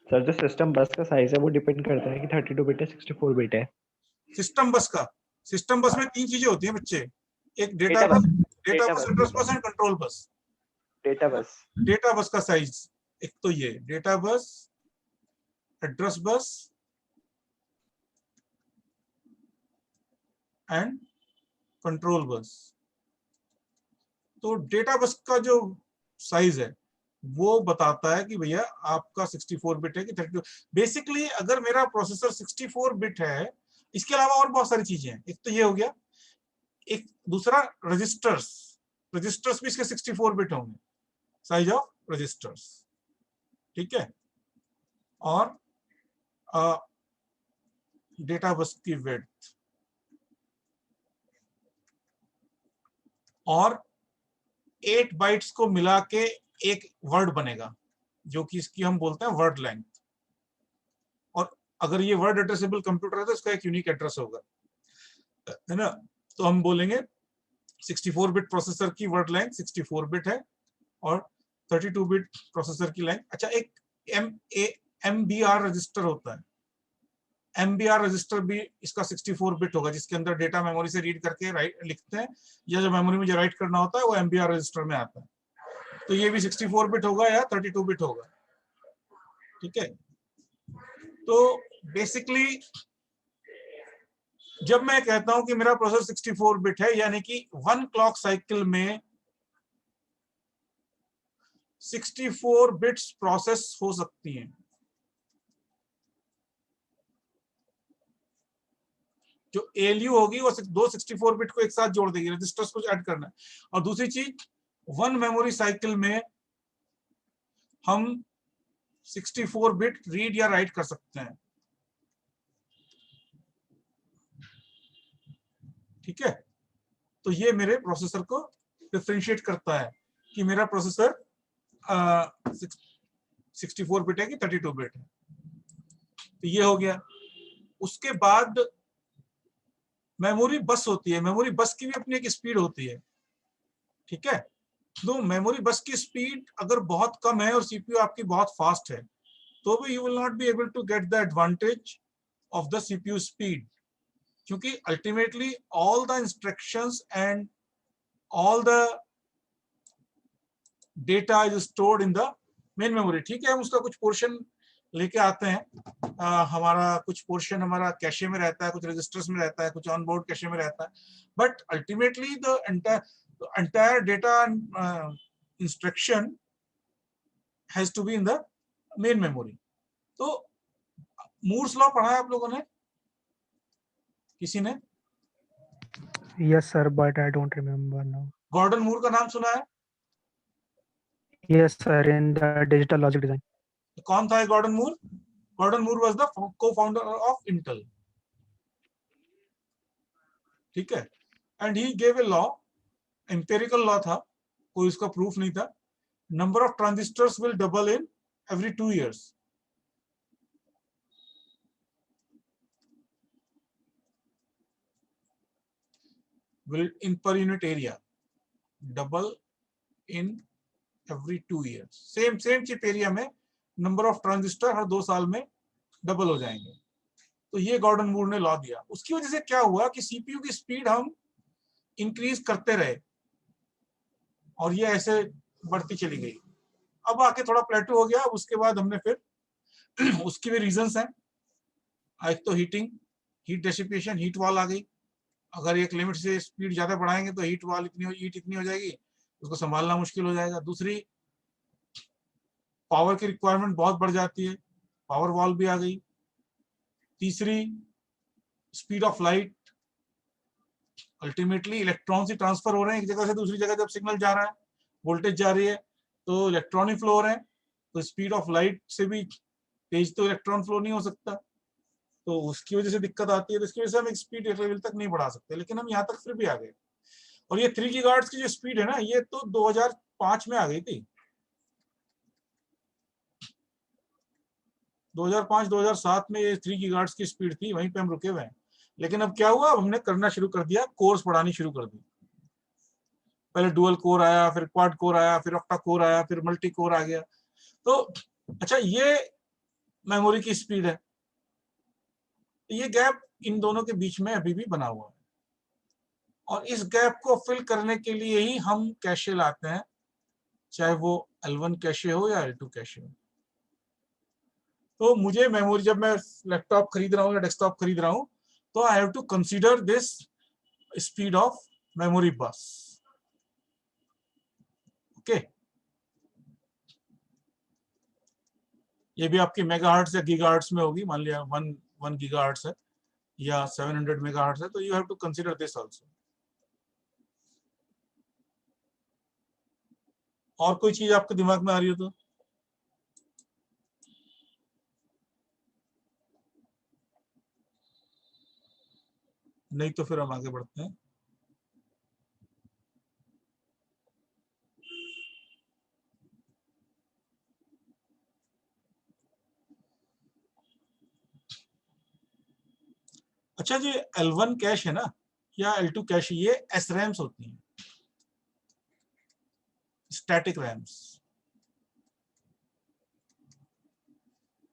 सर जो सिस्टम बस का साइज है वो डिपेंड करता है कि 32 बिट है 64 बिट है। सिस्टम बस में 3 चीजें होती हैं बच्चे, एक डेटा डेटा बस, बस address bus and control bus. Data bus data bus का साइज एक तो ये data bus, address bus and control bus. तो डेटा बस का जो साइज है वो बताता है कि भैया आपका 64 बिट है कि 32। बेसिकली अगर मेरा प्रोसेसर 64 बिट है, इसके अलावा और बहुत सारी चीजें हैं। एक तो ये हो गया, एक दूसरा रजिस्टर्स भी इसके 64 बिट होंगे, साइज ऑफ रजिस्टर्स, ठीक है। और डेटा बस की विड्थ, और 8 बाइट्स को मिला के एक वर्ड बनेगा, जो कि इसकी हम बोलते हैं वर्ड लेंथ। और अगर ये वर्ड एड्रेसेबल कंप्यूटर है तो इसका एक यूनिक एड्रेस होगा, है ना। तो हम बोलेंगे 64 बिट प्रोसेसर की वर्ड लेंथ 64 बिट है और 32 बिट प्रोसेसर की लेंथ। अच्छा, एक MBR रजिस्टर होता है। MBR रजिस्टर भी इसका 64 बिट होगा, जिसके अंदर डेटा मेमोरी से रीड करके राइट लिखते हैं, या जो मेमोरी में जो राइट करना होता है वो MBR रजिस्टर में आता है। तो ये भी 64 बिट होगा या 32 बिट होगा, ठीक है। तो बेसिकली जब मैं कहता हूं कि मेरा प्रोसेसर 64 बिट है, यानी कि 1 क्लॉक साइकिल में 64 बिट्स प्रोसेस हो सकती हैं। जो ALU होगी वो दो 64 बिट को एक साथ जोड़ देगी, रजिस्टर्स को ऐड करना है। और दूसरी चीज, 1 मेमोरी साइकिल में हम 64 बिट रीड या राइट कर सकते हैं, ठीक है। तो ये मेरे प्रोसेसर को डिफरेंशिएट करता है कि मेरा प्रोसेसर 64 बिट है कि 32 बिट है। तो ये हो गया। उसके बाद मेमोरी बस होती है। मेमोरी बस की भी अपनी एक स्पीड होती है, ठीक है। तो मेमोरी बस की स्पीड अगर बहुत कम है और CPU आपकी बहुत फास्ट है, तो भी you will not be able to get the advantage of the CPU speed, क्योंकि ultimately all the instructions and all the data is stored in the main memory, ठीक है। हम उसका कुछ पोर्शन लेके आते हैं, हमारा कुछ पोर्शन हमारा कैशे में रहता है, कुछ रजिस्टर्स में रहता है, कुछ ऑन बोर्ड कैशे में रहता है, but ultimately the entire data instruction has to be in the main memory. तो मूर्स लॉ पढ़ा है आप लोगों ने, किसी ने? Yes, sir, but I don't remember now. Gordon Moore का नाम सुना है? Yes, sir, in the digital logic design. कौन था ये Gordon Moore? Gordon Moore was the co-founder of Intel, ठीक है। And he gave a law, empirical law था, कोई उसका प्रूफ नहीं था। Number of transistors will double in every 2 years. Will in per unit area double in every 2 years. Same chip area में number of transistor हर 2 साल में double हो जाएंगे। तो ये गॉर्डन मूर ने लॉ दिया। उसकी वजह से क्या हुआ कि सीपीयू की स्पीड हम इंक्रीज करते रहे और ये ऐसे बढ़ती चली गई। अब आके थोड़ा प्लेटो हो गया। उसके बाद हमने फिर उसकी भी रीजंस हैं। एक तो हीट डेसिपेशन, हीट वॉल आ गई। अगर एक लिमिट से स्पीड ज्यादा बढ़ाएंगे तो हीट इतनी हो जाएगी, उसको संभालना मुश्किल हो जाएगा। दूसरी, पावर की रिक्वायरमेंट बहुत बढ़ जाती है, पावर वॉल भी आ गई। तीसरी, speed of light, ultimately electron से ट्रांसफर हो रहे हैं एक जगह से दूसरी जगह। जब सिग्नल जा रहा है, वोल्टेज जा रही है, तो इलेक्ट्रॉन ही फ्लो हो रहे हैं। तो स्पीड ऑफ लाइट से भी तेज तो इलेक्ट्रॉन फ्लो नहीं हो सकता, तो उसकी वजह से दिक्कत आती है। तो इसकी वजह से हम एक स्पीड एक लेवल तक नहीं बढ़ा सकते, लेकिन हम यहाँ तक फिर भी आ गए। और ये 3 गीगाहर्ट्ज की जो स्पीड है ना, ये तो 2005 में आ गई थी। 2005-2007 में ये 3 गीगाहर्ट्ज की स्पीड थी, वहीं पे हम रुके हुए हैं। लेकिन अब क्या हुआ, अब हमने करना शुरू कर दिया, कोर्स पढ़ानी शुरू कर दी। पहले डुअल कोर आया, फिर क्वाड कोर आया, फिर ऑक्टा कोर आया, फिर मल्टी कोर आ गया। तो अच्छा, ये मेमोरी की स्पीड है। ये गैप इन दोनों के बीच में अभी भी बना हुआ है, और इस गैप को फिल करने के लिए ही हम कैशे लाते हैं, चाहे वो L1 कैशे हो या L2 कैशे हो। तो मुझे मेमोरी, जब मैं लैपटॉप खरीद रहा हूँ या डेस्कटॉप खरीद रहा हूँ, तो I have to consider this speed of memory बस। ओके, ये भी आपकी मेगाहर्ट्ज या गीगाहर्ट्ज में होगी। मान लिया 1 गीगाहर्ट्ज है या 700 मेगाहर्ट्ज है, तो you have to consider this also. और कोई चीज आपके दिमाग में आ रही हो तो? नहीं तो फिर हम आगे बढ़ते हैं। अच्छा, जो L1 कैश है ना या L2 कैश, ये SRAMs होती हैं, static RAMs,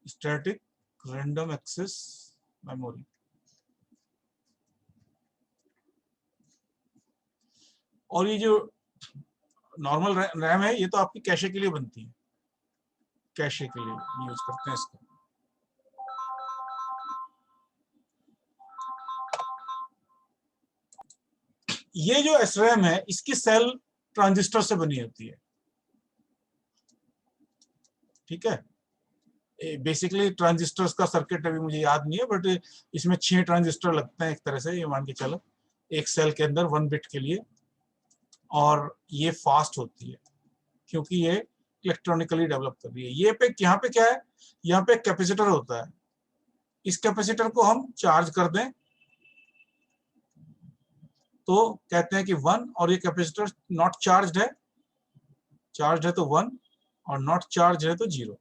static random access memory. और ये जो नॉर्मल रैम है, ये तो आपकी कैशे के लिए बनती है, कैशे के लिए यूज करते हैं इसको। ये जो SRAM है, इसकी सेल ट्रांजिस्टर से बनी होती है, ठीक है। बेसिकली ट्रांजिस्टर्स का सर्किट अभी मुझे याद नहीं है, बट इसमें 6 ट्रांजिस्टर लगते हैं एक तरह से, ये मान के चलो, एक सेल के अंदर 1 बिट के लिए। और ये फास्ट होती है क्योंकि ये इलेक्ट्रॉनिकली डेवलप कर रही है। ये पे यहाँ पे क्या है, यहाँ पे कैपेसिटर होता है। इस कैपेसिटर को हम चार्ज कर दें तो कहते हैं कि 1, और ये कैपेसिटर नॉट चार्ज्ड है, चार्ज्ड है तो 1 और नॉट चार्ज है तो 0।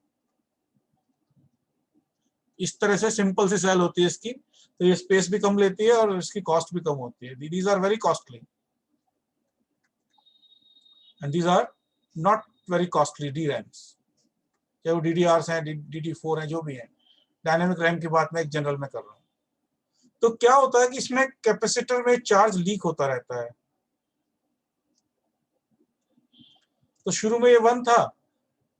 इस तरह से सिंपल सी सेल होती है इसकी, तो ये स्पेस भी कम लेती है और इसकी कॉस्ट भी कम होती है। These are very costly and these are not very costly DRAMs, चाहे वो DDRs हैं, DD4 हैं, जो भी हैं। डायनेमिक रैम की बात मैं एक जनरल में कर रहा हूँ। तो क्या होता है कि इसमें कैपेसिटर में चार्ज लीक होता रहता है। तो शुरू में ये 1 था,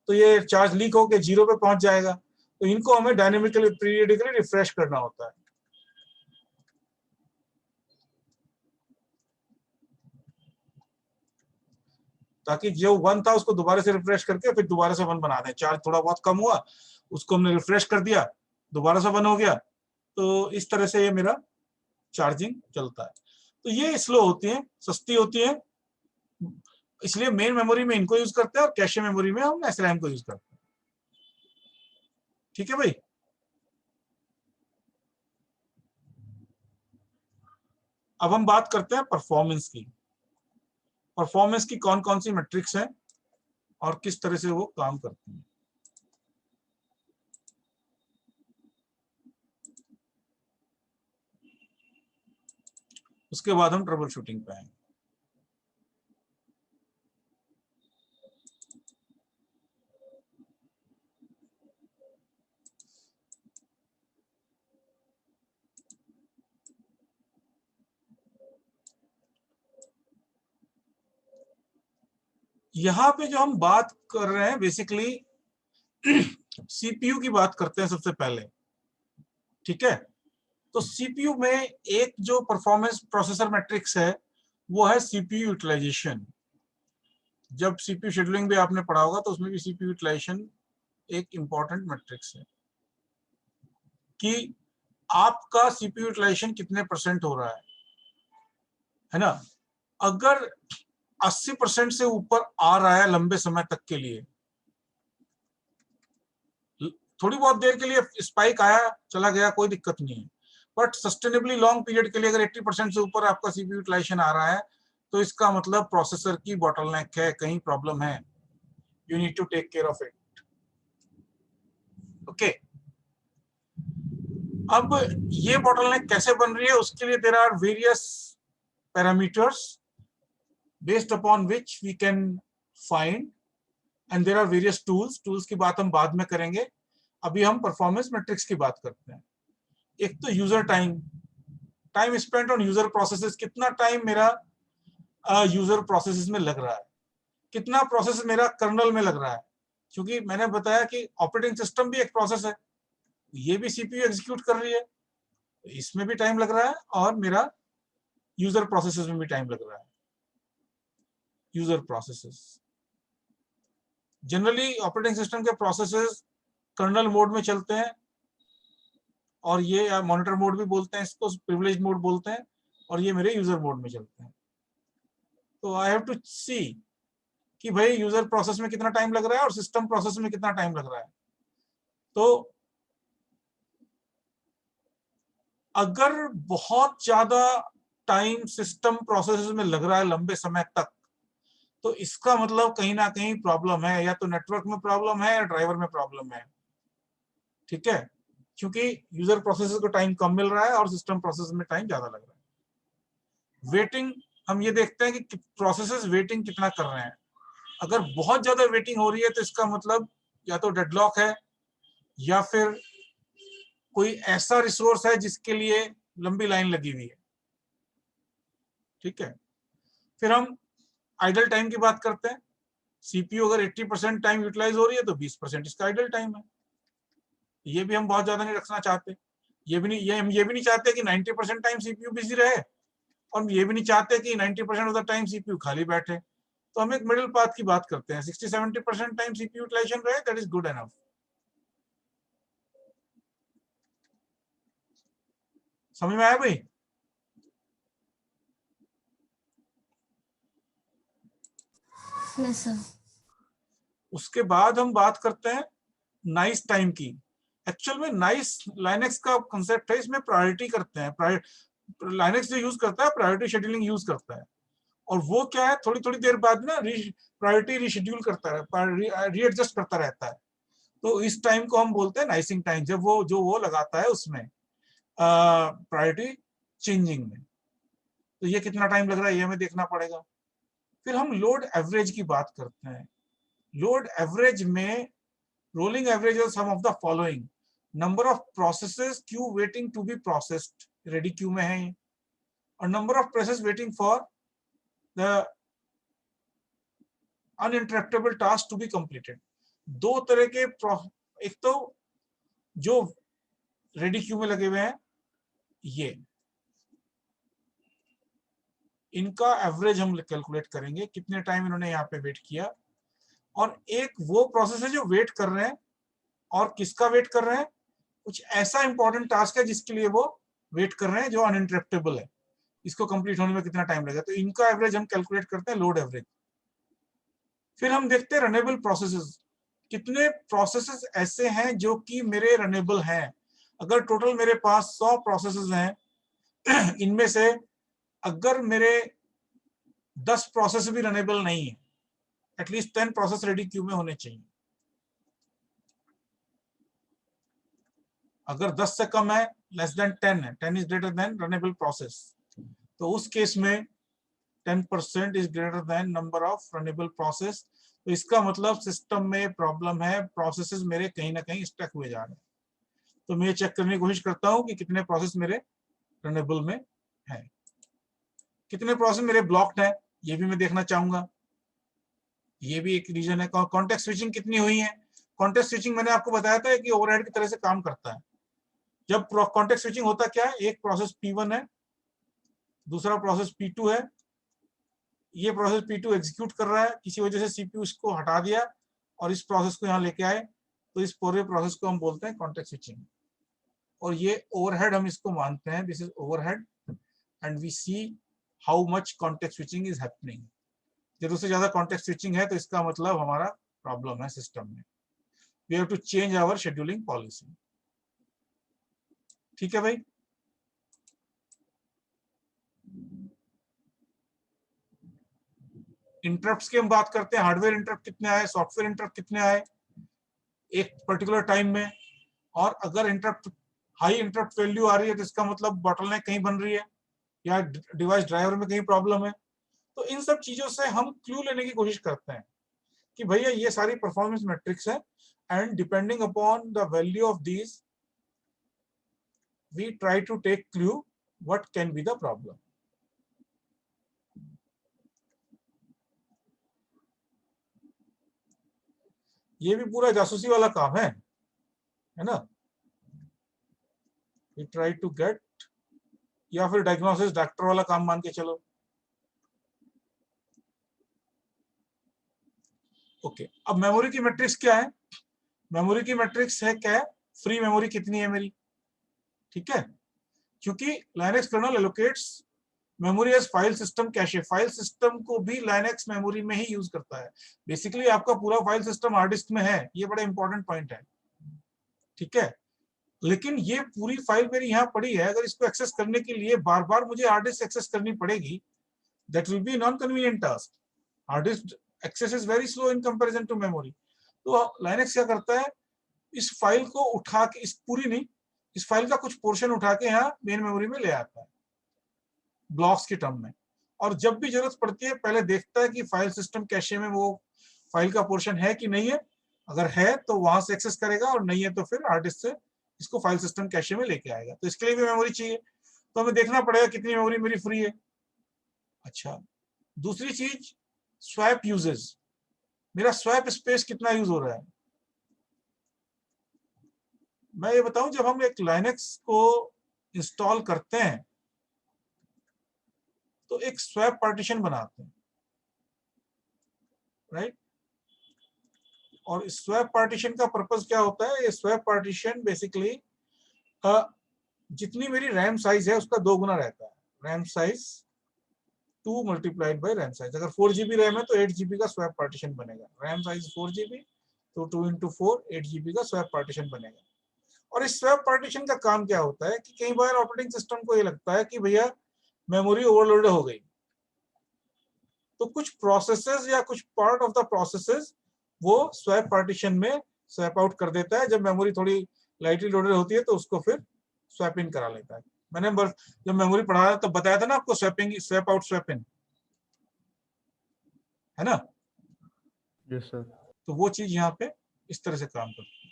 तो ये चार्ज लीक होकर 0 पे पहुंच जाएगा, तो इनको हमें डायनेमिकली पीरियडिकली रिफ्रेश करना होता है। ताकि जो 1 था उसको दोबारा से रिफ्रेश करके फिर दोबारा से 1 बना दें। चार्ज थोड़ा बहुत कम हुआ, उसको हमने रिफ्रेश कर दिया, दोबारा से 1 हो गया। तो इस तरह से ये मेरा चार्जिंग चलता है। तो ये स्लो होती है, सस्ती होती है, इसलिए मेन मेमोरी में इनको यूज करते हैं और कैशे मेमोरी में हम SRAM को यूज करते हैं। ठीक है भाई। अब हम बात करते हैं परफॉर्मेंस की। परफॉर्मेंस की कौन कौन सी मैट्रिक्स हैं और किस तरह से वो काम करती हैं। उसके बाद हम ट्रबल शूटिंग पे आएंगे। यहां पे जो हम बात कर रहे हैं बेसिकली सीपीयू की बात करते हैं सबसे पहले। ठीक है, तो सीपीयू में एक जो परफॉर्मेंस प्रोसेसर मैट्रिक्स है वो है सीपीयू यूटिलाइजेशन। जब सीपीयू शेड्यूलिंग भी आपने पढ़ा होगा तो उसमें भी सीपीयू यूटिलाइजेशन एक इंपॉर्टेंट मैट्रिक्स कि आपका सीपीयू यूटिलाइजेशन कितने % हो रहा है ना। अगर 80% से ऊपर आ रहा है लंबे समय तक के लिए, थोड़ी बहुत देर के लिए स्पाइक आया चला गया कोई दिक्कत नहीं है, बट सस्टेनेबली लॉन्ग पीरियड के लिए अगर 80% से ऊपर आपका सीपीयू यूटिलाइजेशन आ रहा है तो इसका मतलब प्रोसेसर की बॉटलनेक है, कहीं प्रॉब्लम है। You need to take care of it. Okay, अब ये बॉटलनेक कैसे बन रही है उसके लिए there are various parameters based upon which we can find, and there are various tools की बात हम बाद में करेंगे। अभी हम परफॉर्मेंस मैट्रिक्स की बात करते हैं। एक तो user time spent on user processes, कितना टाइम मेरा यूजर प्रोसेसेस में लग रहा है, कितना प्रोसेस मेरा कर्नल में लग रहा है, क्योंकि मैंने बताया कि ऑपरेटिंग सिस्टम भी एक प्रोसेस है, ये भी सीपीयू एग्जीक्यूट कर रही है, इसमें भी टाइम लग रहा है और मेरा यूजर प्रोसेसेस में भी टाइम लग रहा है। User processes generally operating system के प्रोसेसेस कर्नल मोड में चलते हैं, और ये मॉनिटर मोड भी बोलते हैं इसको, प्रिविलेज मोड बोलते हैं, और ये मेरे यूजर मोड में चलते हैं। तो आई हैव टू सी कि भाई यूजर प्रोसेस में कितना टाइम लग रहा है और सिस्टम प्रोसेस में कितना टाइम लग रहा है। तो अगर बहुत ज्यादा टाइम सिस्टम प्रोसेस में लग रहा है लंबे समय तक, तो इसका मतलब कहीं ना कहीं प्रॉब्लम है, या तो नेटवर्क में प्रॉब्लम है या ड्राइवर में प्रॉब्लम है। ठीक है, क्योंकि यूजर प्रोसेसर को टाइम कम मिल रहा है और सिस्टम प्रोसेस में टाइम ज्यादा लग रहा है। वेटिंग, हम ये देखते हैं कि प्रोसेसेस वेटिंग कितना कर रहे हैं। अगर बहुत ज्यादा वेटिंग हो रही है तो इसका मतलब या तो डेडलॉक है या फिर कोई ऐसा रिसोर्स है जिसके लिए लंबी लाइन लगी हुई है। ठीक है, फिर हम आइडल टाइम की बात करते हैं। सीपीयू अगर 80% टाइम यूटिलाइज हो रही है तो 20% इसका आइडल टाइम है। ये भी हम बहुत ज्यादा नहीं रखना चाहते। ये भी नहीं चाहते कि 90% टाइम सीपीयू बिजी रहे, और ये भी नहीं चाहते कि 90% ऑफ द टाइम सीपीयू खाली बैठे। तो हम एक मिडिल पाथ की बात करते हैं। 60-70% टाइम सीपीयू यूटिलाइजेशन रहे, दैट इज गुड एनफ। समझ में आया भाई? Yes sir. उसके बाद हम बात करते हैं नाइस टाइम की। एक्चुअल में नाइस लाइनेक्स का कंसेप्ट है, इसमें प्रायोरिटी करते हैं। लाइनेक्स जो यूज करता है प्रायोरिटी शेड्यूलिंग यूज करता है, और वो क्या है, थोड़ी थोड़ी देर बाद ना प्रायोरिटी रीशेड्यूल करता है, रीएडजस्ट करता रहता है। तो इस टाइम को हम बोलते हैं नाइसिंग टाइम, जब वो लगाता है उसमें प्रायोरिटी चेंजिंग में। तो ये कितना टाइम लग रहा है ये हमें देखना पड़ेगा। फिर हम लोड एवरेज की बात करते हैं। लोड एवरेज में rolling average is sum of the following: number of processes queue waiting to be processed, ready queue में है, और number of process waiting for the uninterruptible task to be completed. दो तरह के एक तो जो रेडी क्यू में लगे हुए हैं, ये इनका एवरेज हम कैलकुलेट करेंगे, कितने टाइम इन्होंने यहाँ पे वेट किया। और एक वो प्रोसेस है जो वेट कर रहे हैं, और किसका वेट कर रहे हैं, कुछ ऐसा इंपॉर्टेंट टास्क है जिसके लिए वो वेट कर रहे हैं जो अनइंटरप्टेबल है, इसको कंप्लीट होने में कितना टाइम लगेगा। तो इनका एवरेज हम कैलकुलेट करते हैं लोड एवरेज। फिर हम देखते हैं रनेबल प्रोसेसेस, कितने प्रोसेसेस ऐसे हैं जो कि मेरे रनेबल हैं। अगर टोटल मेरे पास 100 प्रोसेसेस हैं, इनमें से अगर मेरे 10 प्रोसेस भी रनेबल नहीं है, एटलीस्ट 10 प्रोसेस रेडी क्यू में होने चाहिए। अगर 10 से कम है, लेस देन 10 है, 10 is greater than runnable process, तो उस केस में 10% is greater than number of runnable process. तो इसका मतलब सिस्टम में प्रॉब्लम है, प्रोसेसेस मेरे कहीं ना कहीं स्टक हुए जा रहे हैं। तो मैं चेक करने की कोशिश करता हूं कि कितने प्रोसेस मेरे रनेबल में है, कितने प्रोसेस मेरे ब्लॉक्ड है, ये भी मैं देखना चाहूंगा। ये भी एक रीजन है। कॉन्टेक्स्ट स्विचिंग कितनी हुई है? कॉन्टेक्स्ट स्विचिंग मैंने आपको बताया था कि ओवरहेड की तरह से काम करता है। जब कॉन्टेक्स्ट स्विचिंग होता क्या है, एक प्रोसेस P1 है, दूसरा प्रोसेस P2 है, ये प्रोसेस P2 एग्जीक्यूट कर रहा है, किसी वजह से सीपीयू इसको हटा दिया और इस प्रोसेस को यहाँ लेके आए, तो इस पूरे प्रोसेस को हम बोलते हैं कॉन्टेक्स्ट स्विचिंग। और ये ओवरहेड हम इसको मानते हैं, this is overhead, and we see how much context switching is happening. जब उससे ज्यादा कॉन्टेक्स्ट स्विचिंग है तो इसका मतलब हमारा प्रॉब्लम है सिस्टम में। We have to change our scheduling policy. ठीक है भाई। इंटरप्ट्स की हम बात करते हैं, हार्डवेयर इंटरप्ट कितने आए, सॉफ्टवेयर इंटरप्ट कितने आए एक पर्टिकुलर टाइम में, और अगर इंटरप्ट हाई इंटरप्ट वैल्यू आ रही है तो इसका मतलब बॉटलनेक कहीं बन रही है या डिवाइस ड्राइवर में कहीं प्रॉब्लम है। तो इन सब चीजों से हम क्लू लेने की कोशिश करते हैं कि भैया ये सारी परफॉर्मेंस मैट्रिक्स है, and depending upon the value of these we try to take clue what can be the problem. ये भी पूरा जासूसी वाला काम है ना। वी ट्राई टू गेट, या फिर डायग्नोसिस डॉक्टर वाला काम मान के चलो। ओके, अब मेमोरी की मैट्रिक्स क्या है? मेमोरी की मैट्रिक्स है क्या? फ्री मेमोरी कितनी है मेरी, ठीक है, क्योंकि Linux kernel allocates memory as file system cache. File system को भी लाइनक्स मेमोरी में ही यूज करता है। बेसिकली आपका पूरा फाइल सिस्टम हार्ड डिस्क में है, ये बड़ा इंपॉर्टेंट पॉइंट है, ठीक है। लेकिन ये पूरी फाइल मेरी यहाँ पड़ी है, अगर इसको एक्सेस करने के लिए बार बार मुझे हार्ड डिस्क एक्सेस करनी पड़ेगी, that will be non convenient task. Hard disk access is very slow in comparison to memory. तो लाइनक्स क्या करता है, इस फाइल को उठा के, इस पूरी नहीं, इस फाइल का कुछ पोर्शन उठा के यहाँ मेन मेमोरी में ले आता है ब्लॉक्स के टर्म में, और जब भी जरूरत पड़ती है पहले देखता है कि फाइल सिस्टम कैशे में वो फाइल का पोर्शन है कि नहीं है। अगर है तो वहां से एक्सेस करेगा, और नहीं है तो फिर हार्ड डिस्क से इसको फाइल सिस्टम कैशे में लेके आएगा। तो इसके लिए भी मेमोरी चाहिए, तो हमें देखना पड़ेगा कितनी मेमोरी मेरी फ्री है। अच्छा, दूसरी चीज स्वैप यूजेस, मेरा स्वैप स्पेस कितना यूज हो रहा है। मैं ये बताऊं, जब हम एक लाइनक्स को इंस्टॉल करते हैं तो एक स्वैप पार्टीशन बनाते हैं, राइट। और इस स्वैप पार्टीशन का पर्पस क्या होता है? ये स्वैप पार्टीशन बेसिकली जितनी मेरी रैम साइज है उसका 2 गुना रहता है। RAM size 2 multiplied by RAM size. अगर 4 GB रैम है तो 8 GB का स्वैप पार्टीशन बनेगा। रैम साइज 4 GB तो 2 × 4 8 GB का स्वैप पार्टीशन बनेगा। और इस स्वैप पार्टीशन का काम क्या होता है कि कई बार ऑपरेटिंग सिस्टम को ये लगता है कि भैया मेमोरी ओवरलोडेड हो गई, तो कुछ प्रोसेसेस या कुछ पार्ट ऑफ द प्रोसेसेस वो स्वैप पार्टीशन में स्वैप आउट कर देता है। जब मेमोरी थोड़ी लाइटली लोडेड होती है तो उसको फिर स्वैप इन करा लेता है। मैंने जब मेमोरी पढ़ाया तो बताया था ना आपको, swapping, swap out, swap in, है ना। Yes sir. तो वो चीज यहाँ पे इस तरह से काम करती है।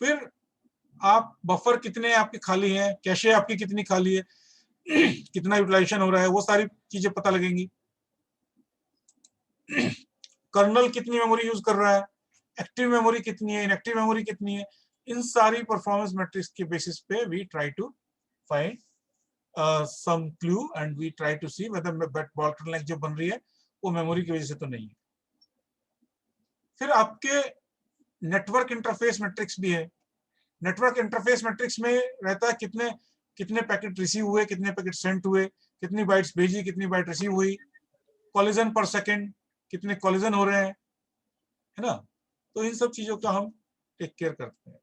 फिर आप बफर कितने आपके खाली हैं, कैशे आपकी कितनी खाली है, कितना यूटिलाइजेशन हो रहा है, वो सारी चीजें पता लगेंगी। कर्नल कितनी मेमोरी यूज कर रहा है, एक्टिव मेमोरी कितनी है, इनएक्टिव मेमोरी कितनी है, इन सारी परफॉर्मेंस मैट्रिक्स के बेसिस पे we try to find some clue and we try to see whether bottleneck जो बन रही है वो मेमोरी की वजह से तो नहीं है। फिर आपके नेटवर्क इंटरफेस मैट्रिक्स भी है। नेटवर्क इंटरफेस मैट्रिक्स में रहता है कितने पैकेट रिसीव हुए, कितने पैकेट सेंड हुए, कितनी बाइट्स भेजी, कितनी बाइट रिसीव हुई, कॉलिजन पर सेकंड, कितने कॉलिजन हो रहे हैं, है ना। तो इन सब चीजों का हम टेक केयर करते हैं।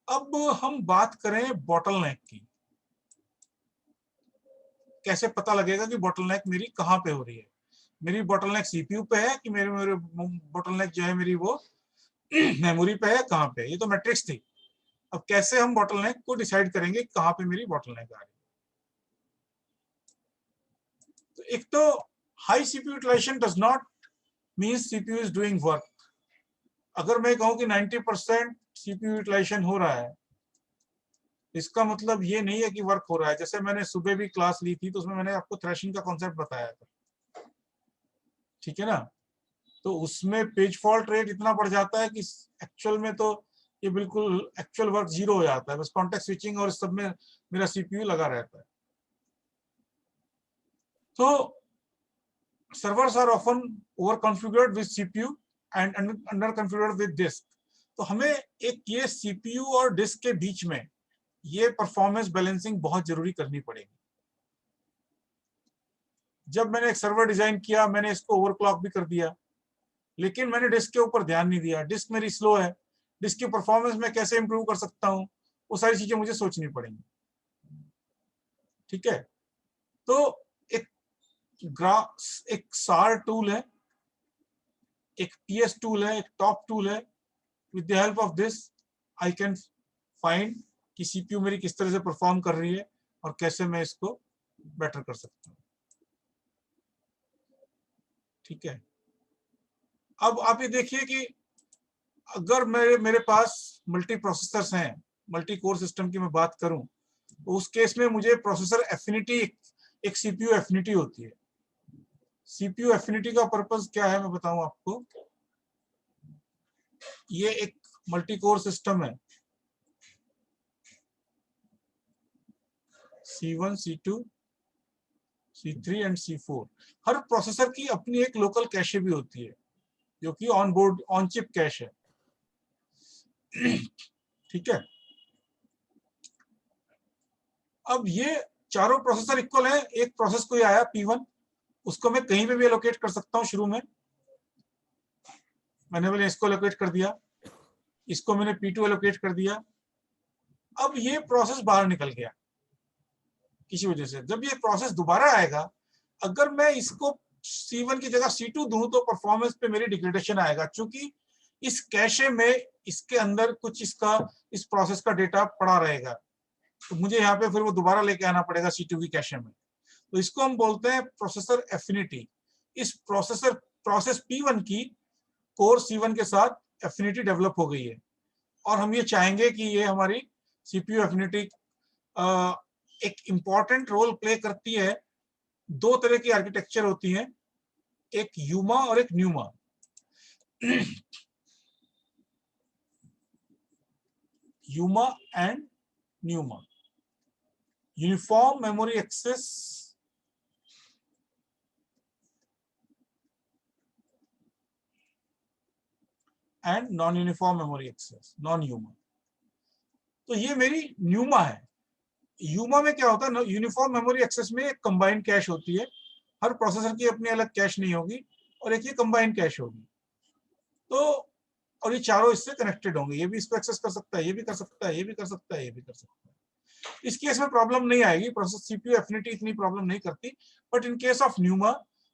अब हम बात करें बॉटलनेक की। कैसे पता लगेगा कि बॉटलनेक मेरी कहाँ पे हो रही है? मेरी बॉटलनेक सीपीयू पे है कि मेरे बॉटलनेक जो है मेरी वो मेमोरी पे है, कहाँ पे? ये तो मैट्रिक्स थी। अब कैसे हम बॉटलनेक को डिसाइड करेंगे कहाँ पे मेरी बॉटलनेक आ रही है? तो एक तो high CPU utilisation does not means CPU is doing work. अगर मैं कहूँ कि 90% सीपीयू यूटिलाइजेशन हो रहा है, इसका मतलब ये नहीं है कि वर्क हो रहा है। जैसे मैंने सुबह भी क्लास ली थी तो उसमें मैंने आपको थ्रैशिंग का कॉन्सेप्ट बताया था, ठीक है ना। तो उसमें पेज फॉल्ट रेट इतना बढ़ जाता है कि एक्चुअल में तो ये बिल्कुल एक्चुअल वर्क जीरो हो जाता है। बस कॉन्टेक्स्ट स्विचिंग और इस सब में मेरा सीपीयू लगा रहता है। तो servers are often over configured with CPU and under configured with disk। तो हमें एक ये CPU और डिस्क के बीच में ये परफॉर्मेंस बैलेंसिंग बहुत जरूरी करनी पड़ेगी। जब मैंने एक सर्वर डिजाइन किया, मैंने इसको ओवरक्लॉक भी कर दिया, लेकिन मैंने डिस्क के ऊपर ध्यान नहीं दिया। डिस्क मेरी स्लो है, डिस्क की परफॉर्मेंस में कैसे इंप्रूव कर सकता हूँ, वो सारी चीजें मुझे सोचनी पड़ेंगी, ठीक है। तो एक सार टूल है, एक PS टूल है, एक टॉप टूल है। With the help of this I can find कि सीपीयू मेरी किस तरह से परफॉर्म कर रही है और कैसे मैं इसको बेटर कर सकता हूँ, ठीक है। अब आप ये देखिए कि अगर मेरे पास मल्टी प्रोसेसर्स हैं, मल्टी कोर सिस्टम की मैं बात करूं, तो उस केस में मुझे प्रोसेसर एफिनिटी, एक सीपीयू एफिनिटी होती है। सीपीयू एफिनिटी का पर्पस क्या है मैं बताऊं आपको। ये एक मल्टी कोर सिस्टम है, C1, C2, C3 and C4। Her processor की अपनी एक लोकल कैशे भी होती है जो कि on board on chip cash है, ठीक है। अब ये चारों प्रोसेसर इक्वल है। एक प्रोसेस कोई आया P1, उसको मैं कहीं पे भी एलोकेट कर सकता हूँ। शुरू में मैंने इसको एलोकेट कर दिया, इसको मैंने P2 एलोकेट कर दिया। अब ये प्रोसेस बाहर निकल गया किसी वजह से। जब ये प्रोसेस दोबारा आएगा, अगर मैं इसको C1 की जगह C2 दूं तो परफॉर्मेंस पे मेरी डिग्रेडेशन आएगा, क्योंकि इस कैशे में इसके अंदर कुछ इस प्रोसेस का डेटा पड़ा रहेगा। तो मुझे यहाँ पे फिर वो दोबारा लेके आना पड़ेगा C2 की कैशे में। तो इसको हम बोलते हैं प्रोसेसर एफिनिटी। इस प्रोसेस P1 की कोर C1 के साथ एफिनिटी डेवलप हो गई है, और हम ये चाहेंगे कि ये हमारी सीपीयू एफिनिटी एक इंपॉर्टेंट रोल प्ले करती है। दो तरह की आर्किटेक्चर होती है, एक यूमा और एक NUMA. UMA and NUMA, uniform memory access and non uniform memory access, non UMA. तो ये मेरी न्यूमा है। यूमा में क्या होता है, यूनिफॉर्म मेमोरी एक्सेस में एक कंबाइंड कैश होती है। हर प्रोसेसर की अपनी अलग कैश नहीं होगी, और एक ये कंबाइंड कैश होगी। तो और ये चारों इससे कनेक्टेड होंगे। ये भी इसको एक्सेस कर सकता है, ये भी कर सकता है, ये भी कर सकता है, ये भी कर सकता है। इस केस में प्रॉब्लम नहीं आएगी, प्रोसेस सीपीयू एफिनिटी इतनी प्रॉब्लम नहीं करती। But in case of NUMA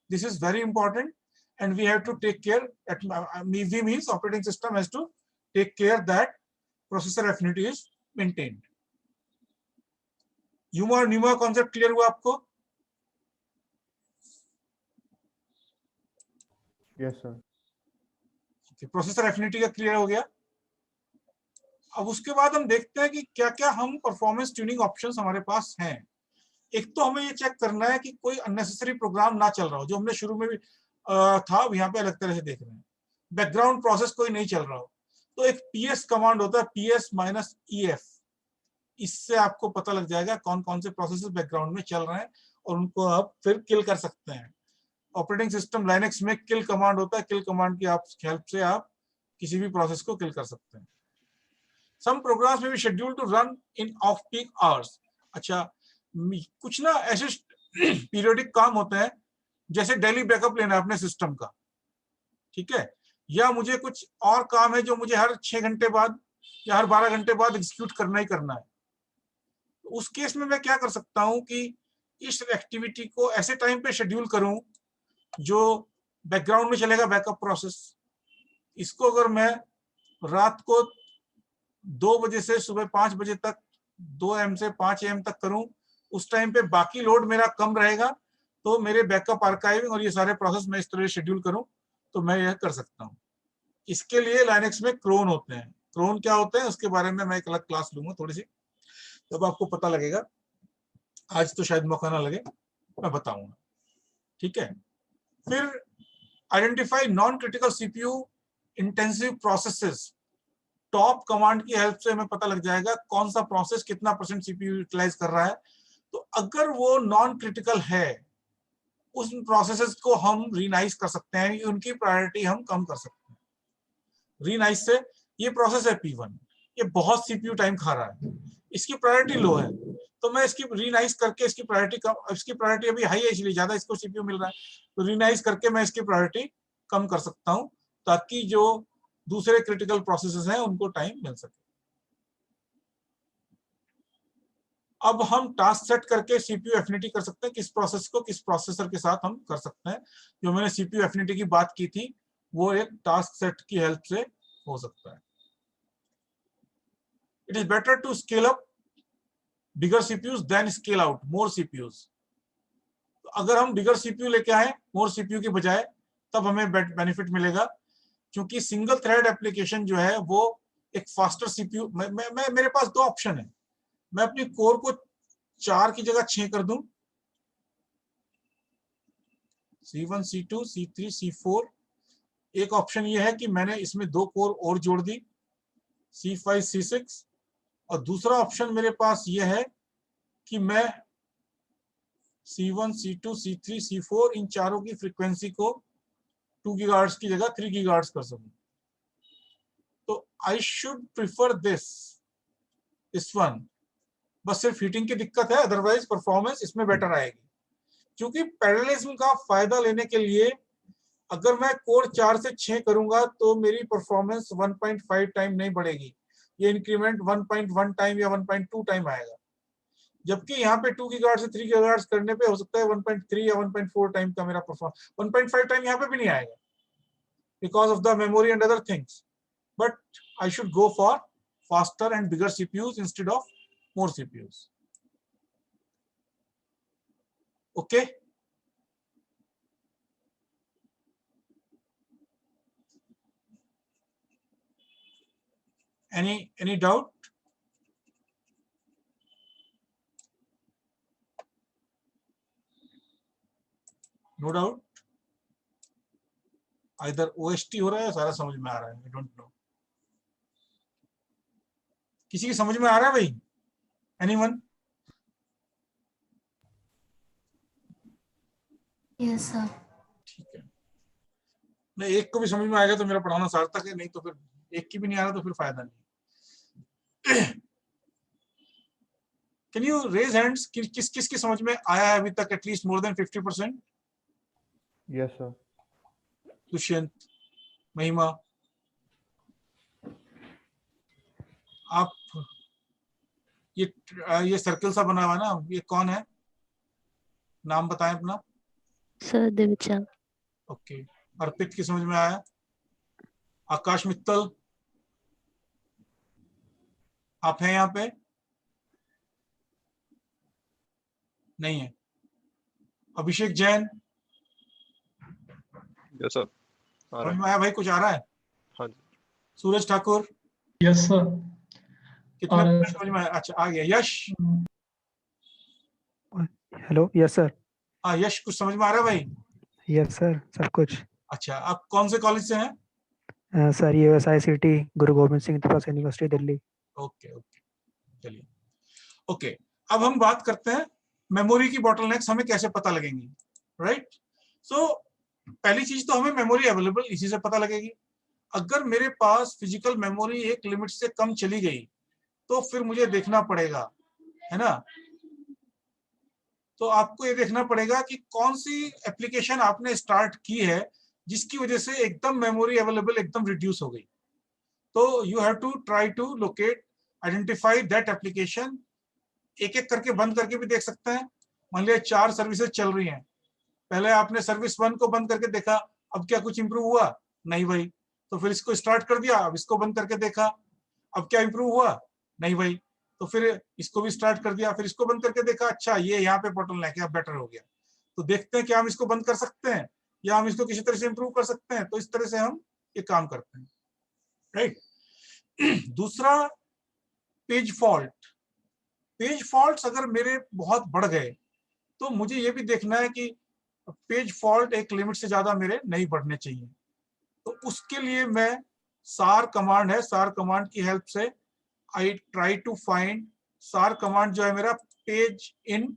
this is very important and we have to take care at we means operating system has to take care that processor affinity is maintained. UMA और NUMA concept clear हुआ आपको? Yes sir. Processor affinity का clear हो गया। अब उसके बाद हम देखते हैं कि क्या क्या हम परफॉर्मेंस ट्यूनिंग ऑप्शंस हमारे पास हैं। एक तो हमें ये चेक करना है कि कोई अननेसेसरी प्रोग्राम ना चल रहा हो, जो हमने शुरू में भी था, यहाँ पे अलग तरह से देख रहे हैं। बैकग्राउंड प्रोसेस कोई नहीं चल रहा हो, तो एक PS कमांड होता है, PS-EF। इससे आपको पता लग जाएगा कौन कौन से प्रोसेसेस बैकग्राउंड में चल रहे हैं, और उनको आप फिर किल कर सकते हैं। ऑपरेटिंग सिस्टम लाइनेक्स में किल कमांड होता है। किल कमांड की हेल्प से आप किसी भी प्रोसेस को किल कर सकते हैं। सम प्रोग्राम्स में भी schedule to run in off peak hours. अच्छा, कुछ ना ऐसे पीरियोडिक काम होते हैं, जैसे डेली बैकअप लेना है अपने सिस्टम का, ठीक है, या मुझे कुछ और काम है जो मुझे हर 6 घंटे बाद या हर 12 घंटे बाद एग्जीक्यूट करना ही करना है। तो उस केस में मैं क्या कर सकता हूं कि इस एक्टिविटी को ऐसे टाइम पे शेड्यूल करूं जो बैकग्राउंड में चलेगा, बैकअप प्रोसेस। इसको अगर मैं रात को 2 बजे से सुबह 5 बजे तक, 2 AM से 5 AM तक करूं, उस टाइम पे बाकी लोड मेरा कम रहेगा, तो मेरे बैकअप आर्काइविंग और ये सारे प्रोसेस मैं इस तरह शेड्यूल करूं तो मैं यह कर सकता हूं। इसके लिए लाइनेक्स में क्रोन होते हैं। क्रोन क्या होते हैं उसके बारे में मैं एक अलग क्लास लूंगा थोड़ी सी, तब आपको पता लगेगा। आज तो शायद मौका ना लगे, मैं बताऊंगा, ठीक है। फिर identify non critical CPU intensive processes. Top command की हेल्प से हमें पता लग जाएगा कौन सा प्रोसेस कितना % सीपीयू यूटिलाइज कर रहा है। तो अगर वो नॉन क्रिटिकल है, उस प्रोसेसेस को हम रीनाइज कर सकते हैं, उनकी प्रायोरिटी हम कम कर सकते हैं। रीनाइज से ये प्रोसेस है P1, ये बहुत सीपीयू टाइम खा रहा है, इसकी प्रायोरिटी लो है, तो मैं इसकी रीनाइज करके इसकी प्रायोरिटी अभी हाई है इसलिए ज्यादा इसको सीपीयू मिल रहा है, तो रीनाइज करके मैं इसकी प्रायोरिटी कम कर सकता हूं ताकि जो दूसरे क्रिटिकल प्रोसेसेस हैं उनको टाइम मिल सके। अब हम टास्क सेट करके सीपीयू एफिनिटी कर सकते हैं, किस प्रोसेस को किस प्रोसेसर के साथ हम कर सकते हैं। जो मैंने सीपीयू एफिनिटी की बात की थी वो एक टास्क सेट की हेल्प से हो सकता है। It is better to scale up bigger CPUs than scale out more CPUs. अगर हम बिगर सीपीयू लेके आए मोर सीपीयू की बजाय, तब हमें बेनिफिट मिलेगा, क्योंकि सिंगल थ्रेड एप्लीकेशन जो है वो एक फास्टर सीपीयू। मेरे पास 2 ऑप्शन है, मैं अपनी कोर को 4 की जगह 6 कर दूं, C1 C2 C3 C4। एक ऑप्शन ये है कि मैंने इसमें 2 कोर और जोड़ दी, C5 C6। और दूसरा ऑप्शन मेरे पास ये है कि मैं C1 C2 C3 C4 इन चारों की फ्रीक्वेंसी को 2 गीगाहर्ट्ज की जगह 3 गीगाहर्ट्ज कर सकूं। तो I should prefer this one. बस सिर्फ हीटिंग की दिक्कत है, अदरवाइज परफॉर्मेंस इसमें बेटर आएगी। क्योंकि पैरेललिज्म का फायदा लेने के लिए अगर मैं कोर 4 से 6 करूंगा तो मेरी परफॉर्मेंस 1.5 टाइम नहीं बढ़ेगी, ये इंक्रीमेंट 1.1 टाइम या 1.2 टाइम आएगा। जबकि यहाँ पे 2 गीगाहर्ट्ज से 3 गीगाहर्ट्ज करने पे हो सकता है 1.3 या 1.4 टाइम का मेरा परफॉर्मेंस, 1.5 टाइम यहाँ पे भी नहीं आएगा because of the memory and other things. But I should go for faster and bigger CPUs instead of more CPUs. Okay. Any doubt? No doubt. Either OST हो रहा है, सारा समझ में आ रहा है, I don't know. किसी की समझ में आ रहा है भाई? Anyone? Yes, sir. ठीक है। नहीं, एक को भी समझ में आएगा तो मेरा पढ़ाना सार्थक है, नहीं तो फिर एक की भी नहीं आ रहा तो फिर फायदा नहीं। Can you raise hands? किस की समझ में आया है अभी तक at least more than 50%? Yes, sir. Dushyant, महिमा, आप ये सर्कल सा बना हुआ है ना, ये कौन है? नाम बताएं अपना। सर दिव्या। ओके। अर्पित की समझ में आया? आकाश मित्तल, आप हैं यहाँ पे? नहीं है। अभिषेक जैन, यस सर, आ रहा समझ है। में आया भाई? कुछ आ रहा है? हाँ जी। सूरज ठाकुर, यस सर। कितना आ रहा है समझ में आया? अच्छा, आ गया। यश, हेलो, यस सर। हाँ यश, कुछ समझ में आ रहा है भाई? यस सर, सब कुछ। अच्छा, आप कौन से कॉलेज से हैं? सर USICT गुरु Govind Singh Tripathi university Delhi. Okay okay, चलिए। ओके, अब हम बात करते हैं मेमोरी की बॉटलनेक्स हमें कैसे पता लगेंगी, राइट? सो पहली चीज तो हमें मेमोरी अवेलेबल इसी से पता लगेगी। अगर मेरे पास फिजिकल मेमोरी एक लिमिट से कम चली गई तो फिर मुझे देखना पड़ेगा, है ना, तो आपको ये देखना पड़ेगा कि कौन सी एप्लीकेशन आपने स्टार्ट की है जिसकी वजह से एकदम मेमोरी अवेलेबल एकदम रिड्यूस हो गई। तो you have to try to locate, identify that application. एक एक करके बंद करके भी देख सकते हैं। मान लिया 4 सर्विसेज चल रही हैं, पहले आपने सर्विस 1 को बंद करके देखा, अब क्या कुछ इंप्रूव हुआ? नहीं भाई। तो फिर इसको स्टार्ट कर दिया, अब इसको बंद करके देखा, अब क्या इंप्रूव हुआ? नहीं भाई। तो फिर इसको भी स्टार्ट कर दिया, फिर इसको बंद करके देखा, अच्छा ये यहाँ पे बॉटलनेक है, अब बेटर हो गया। तो देखते हैं कि हम इसको बंद कर सकते हैं या हम इसको किसी तरह से इंप्रूव कर सकते हैं। तो इस तरह से हम ये काम करते हैं, राइट। दूसरा, पेज फॉल्ट। पेज फॉल्ट्स अगर मेरे बहुत बढ़ गए तो मुझे ये भी देखना है कि पेज फॉल्ट एक लिमिट से ज्यादा मेरे नहीं बढ़ने चाहिए। तो उसके लिए मैं सार कमांड है, सार कमांड की हेल्प से आई ट्राई टू फाइंड, सार कमांड जो है मेरा पेज इन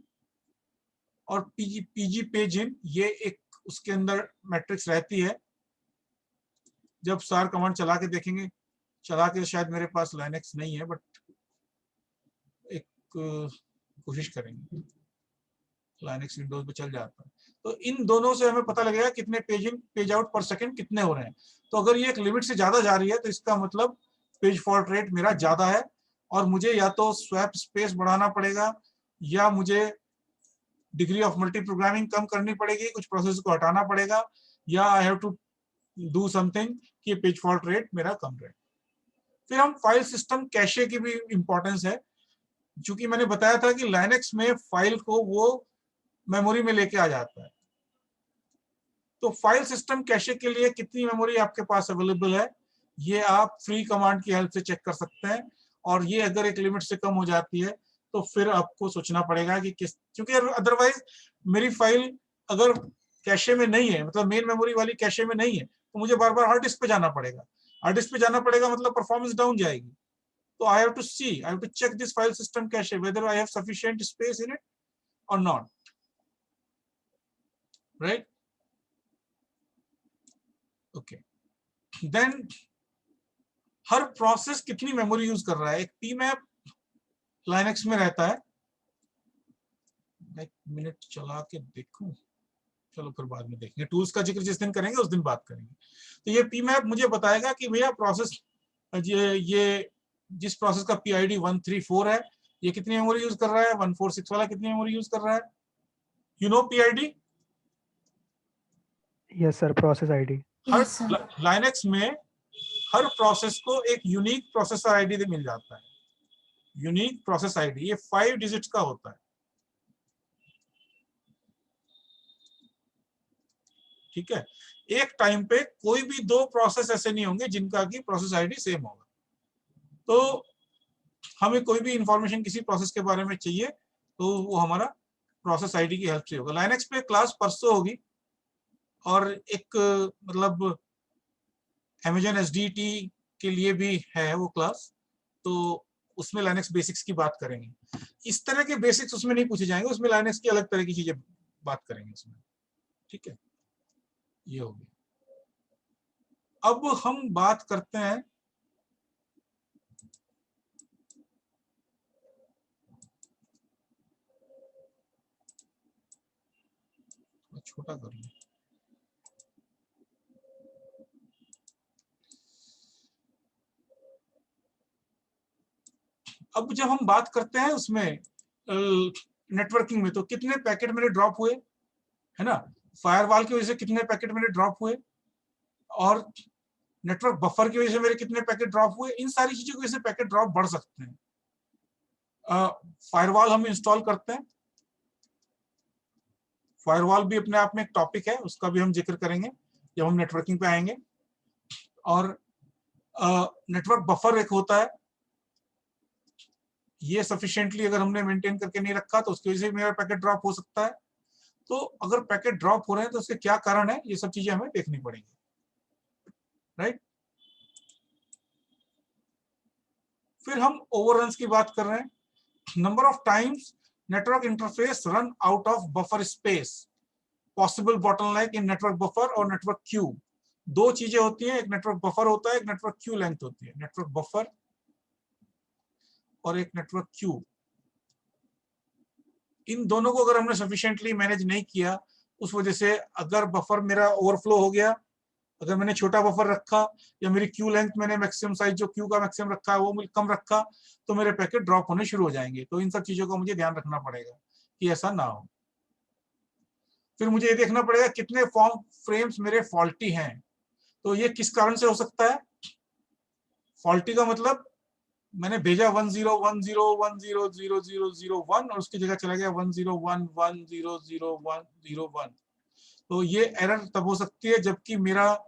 और पीजी पेज इन, ये एक उसके अंदर मैट्रिक्स रहती है। जब सार कमांड चला के देखेंगे, चला के शायद मेरे पास लाइनक्स नहीं है, बट एक कोशिश करेंगे, लाइनक्स विंडोज पे चल जाता है। तो इन दोनों से हमें पता लगेगा कितने पेज इन पेज आउट पर सेकंड कितने हो रहे हैं। तो अगर ये एक लिमिट से ज्यादा जा रही है तो इसका मतलब पेज फॉल्ट रेट मेरा ज्यादा है और मुझे या तो स्वैप स्पेस बढ़ाना पड़ेगा या मुझे डिग्री ऑफ मल्टी प्रोग्रामिंग कम करनी पड़ेगी, कुछ प्रोसेस को हटाना पड़ेगा, या I have to do something कि पेज फॉल्ट रेट मेरा कम रहे। फिर हम फाइल सिस्टम कैशे की भी इंपॉर्टेंस है, क्योंकि मैंने बताया था कि लाइनक्स में फाइल को वो मेमोरी में लेके आ जाता है। तो फाइल सिस्टम कैशे के लिए कितनी मेमोरी आपके पास अवेलेबल है, ये आप फ्री कमांड की हेल्प से चेक कर सकते हैं। और ये अगर एक लिमिट से कम हो जाती है तो फिर आपको सोचना पड़ेगा कि किस, क्योंकि अदरवाइज मेरी फाइल अगर कैशे में नहीं है, मतलब मेन मेमोरी वाली कैशे में नहीं है, तो मुझे बार बार हार्ड डिस्क पे जाना पड़ेगा। हार्ड डिस्क पे जाना पड़ेगा मतलब परफॉर्मेंस डाउन जाएगी। तो I have to see, I have to check this file system cache whether I have sufficient space in it or not, right. Okay, then हर प्रोसेस कितनी मेमोरी यूज कर रहा है। एक पीमैप लाइनक्स में रहता है, एक मिनट चला के देखूं, चलो फिर बाद में देखेंगे, टूल्स का जिक्र जिस दिन करेंगे उस दिन बात करेंगे। तो ये पीमैप मुझे बताएगा कि भैया प्रोसेस ये जिस प्रोसेस का पीआईडी 134 है, ये कितनी मेमोरी यूज कर रहा है, 146 वाला कितनी मेमोरी यूज कर रहा है। You know PID? Yes, sir. Process ID. Her Yes, sir. Linux में हर प्रोसेस को एक यूनिक प्रोसेसर आईडी मिल जाता है। यूनिक प्रोसेस आईडी ये 5 डिजिट्स का होता है, ठीक है। एक टाइम पे कोई भी 2 प्रोसेस ऐसे नहीं होंगे जिनका की प्रोसेस आईडी सेम होगा। तो हमें कोई भी इंफॉर्मेशन किसी प्रोसेस के बारे में चाहिए तो वो हमारा प्रोसेस आईडी की हेल्प से होगा। लाइनक्स पे क्लास परसो होगी और एक मतलब अमेजन एसडीटी के लिए भी है वो क्लास, तो उसमें लाइनक्स बेसिक्स की बात करेंगे। इस तरह के बेसिक्स उसमें नहीं पूछे जाएंगे, उसमें लाइनक्स की अलग तरह की चीजें बात करेंगे उसमें, ठीक है। ये हो गया। अब हम बात करते हैं छोटा कर लें, अब जब हम बात करते हैं उसमें नेटवर्किंग में, तो कितने पैकेट मेरे ड्रॉप हुए, है ना। फायरवॉल की वजह से कितने पैकेट मेरे ड्रॉप हुए और नेटवर्क बफर की वजह से मेरे कितने पैकेट ड्रॉप हुए। इन सारी चीजों की वजह से पैकेट ड्रॉप बढ़ सकते हैं। फायरवॉल हम इंस्टॉल करते हैं, फायरवॉल भी अपने आप में एक टॉपिक है, उसका भी हम जिक्र करेंगे जब हम नेटवर्किंग पे आएंगे। और नेटवर्क बफर एक होता है, ये सफिशिएंटली अगर हमने मेंटेन करके नहीं रखा तो उसकी वजह से मेरा पैकेट ड्रॉप हो सकता है। तो अगर पैकेट ड्रॉप हो रहे हैं तो उसके क्या कारण है, ये सब चीजें हमें देखनी पड़ेंगी, राइट। फिर हम ओवररन्स की बात कर रहे हैं। Number of times network interface run out of buffer space, possible bottleneck in network buffer और नेटवर्क क्यू। 2 चीजें होती हैं, एक नेटवर्क बफर होता है, एक नेटवर्क क्यू लेंथ होती है। नेटवर्क बफर और एक नेटवर्क क्यू। इन दोनों को अगर हमने सफिशिएंटली मैनेज नहीं किया, उस वजह से अगर बफर मेरा ओवरफ्लो हो गया, अगर मैंने छोटा बफर रखा या मेरी क्यू लेंथ मैंने मैक्सिमम साइज जो क्यू का मैक्सिमम रखा है वो कम रखा, तो मेरे पैकेट ड्रॉप होने शुरू हो जाएंगे। तो इन सब चीजों का मुझे ध्यान रखना पड़ेगा कि ऐसा ना हो। फिर मुझे ये देखना पड़ेगा कितने फॉर्म फ्रेम्स मेरे फॉल्टी हैं। तो ये किस कारण से हो सकता है? फॉल्टी का मतलब मैंने भेजा 1010100001 और उसकी जगह चला गया 1011000101। तो ये एरर तब हो सकती है जबकि मेरा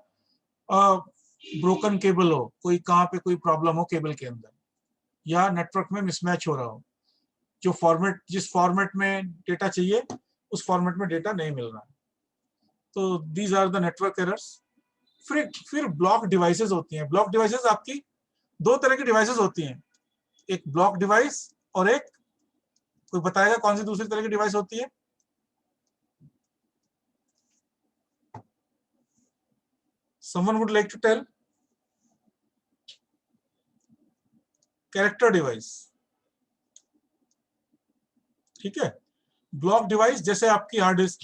ब्रोकन केबल हो, कोई कहाँ पे कोई प्रॉब्लम हो केबल के अंदर, या नेटवर्क में मिसमैच हो रहा हो, जो फॉर्मेट जिस फॉर्मेट में डेटा चाहिए उस फॉर्मेट में डेटा नहीं मिल रहा है। तो these are the network errors. फिर ब्लॉक डिवाइसेस होती हैं। ब्लॉक डिवाइसेस आपकी दो तरह की डिवाइसेस होती हैं, एक ब्लॉक डिवाइस और एक, कोई बताएगा कौन सी दूसरी तरह की डिवाइस होती है? Someone would like to tell? Character device, ठीक है। ब्लॉक डिवाइस जैसे आपकी हार्ड डिस्क,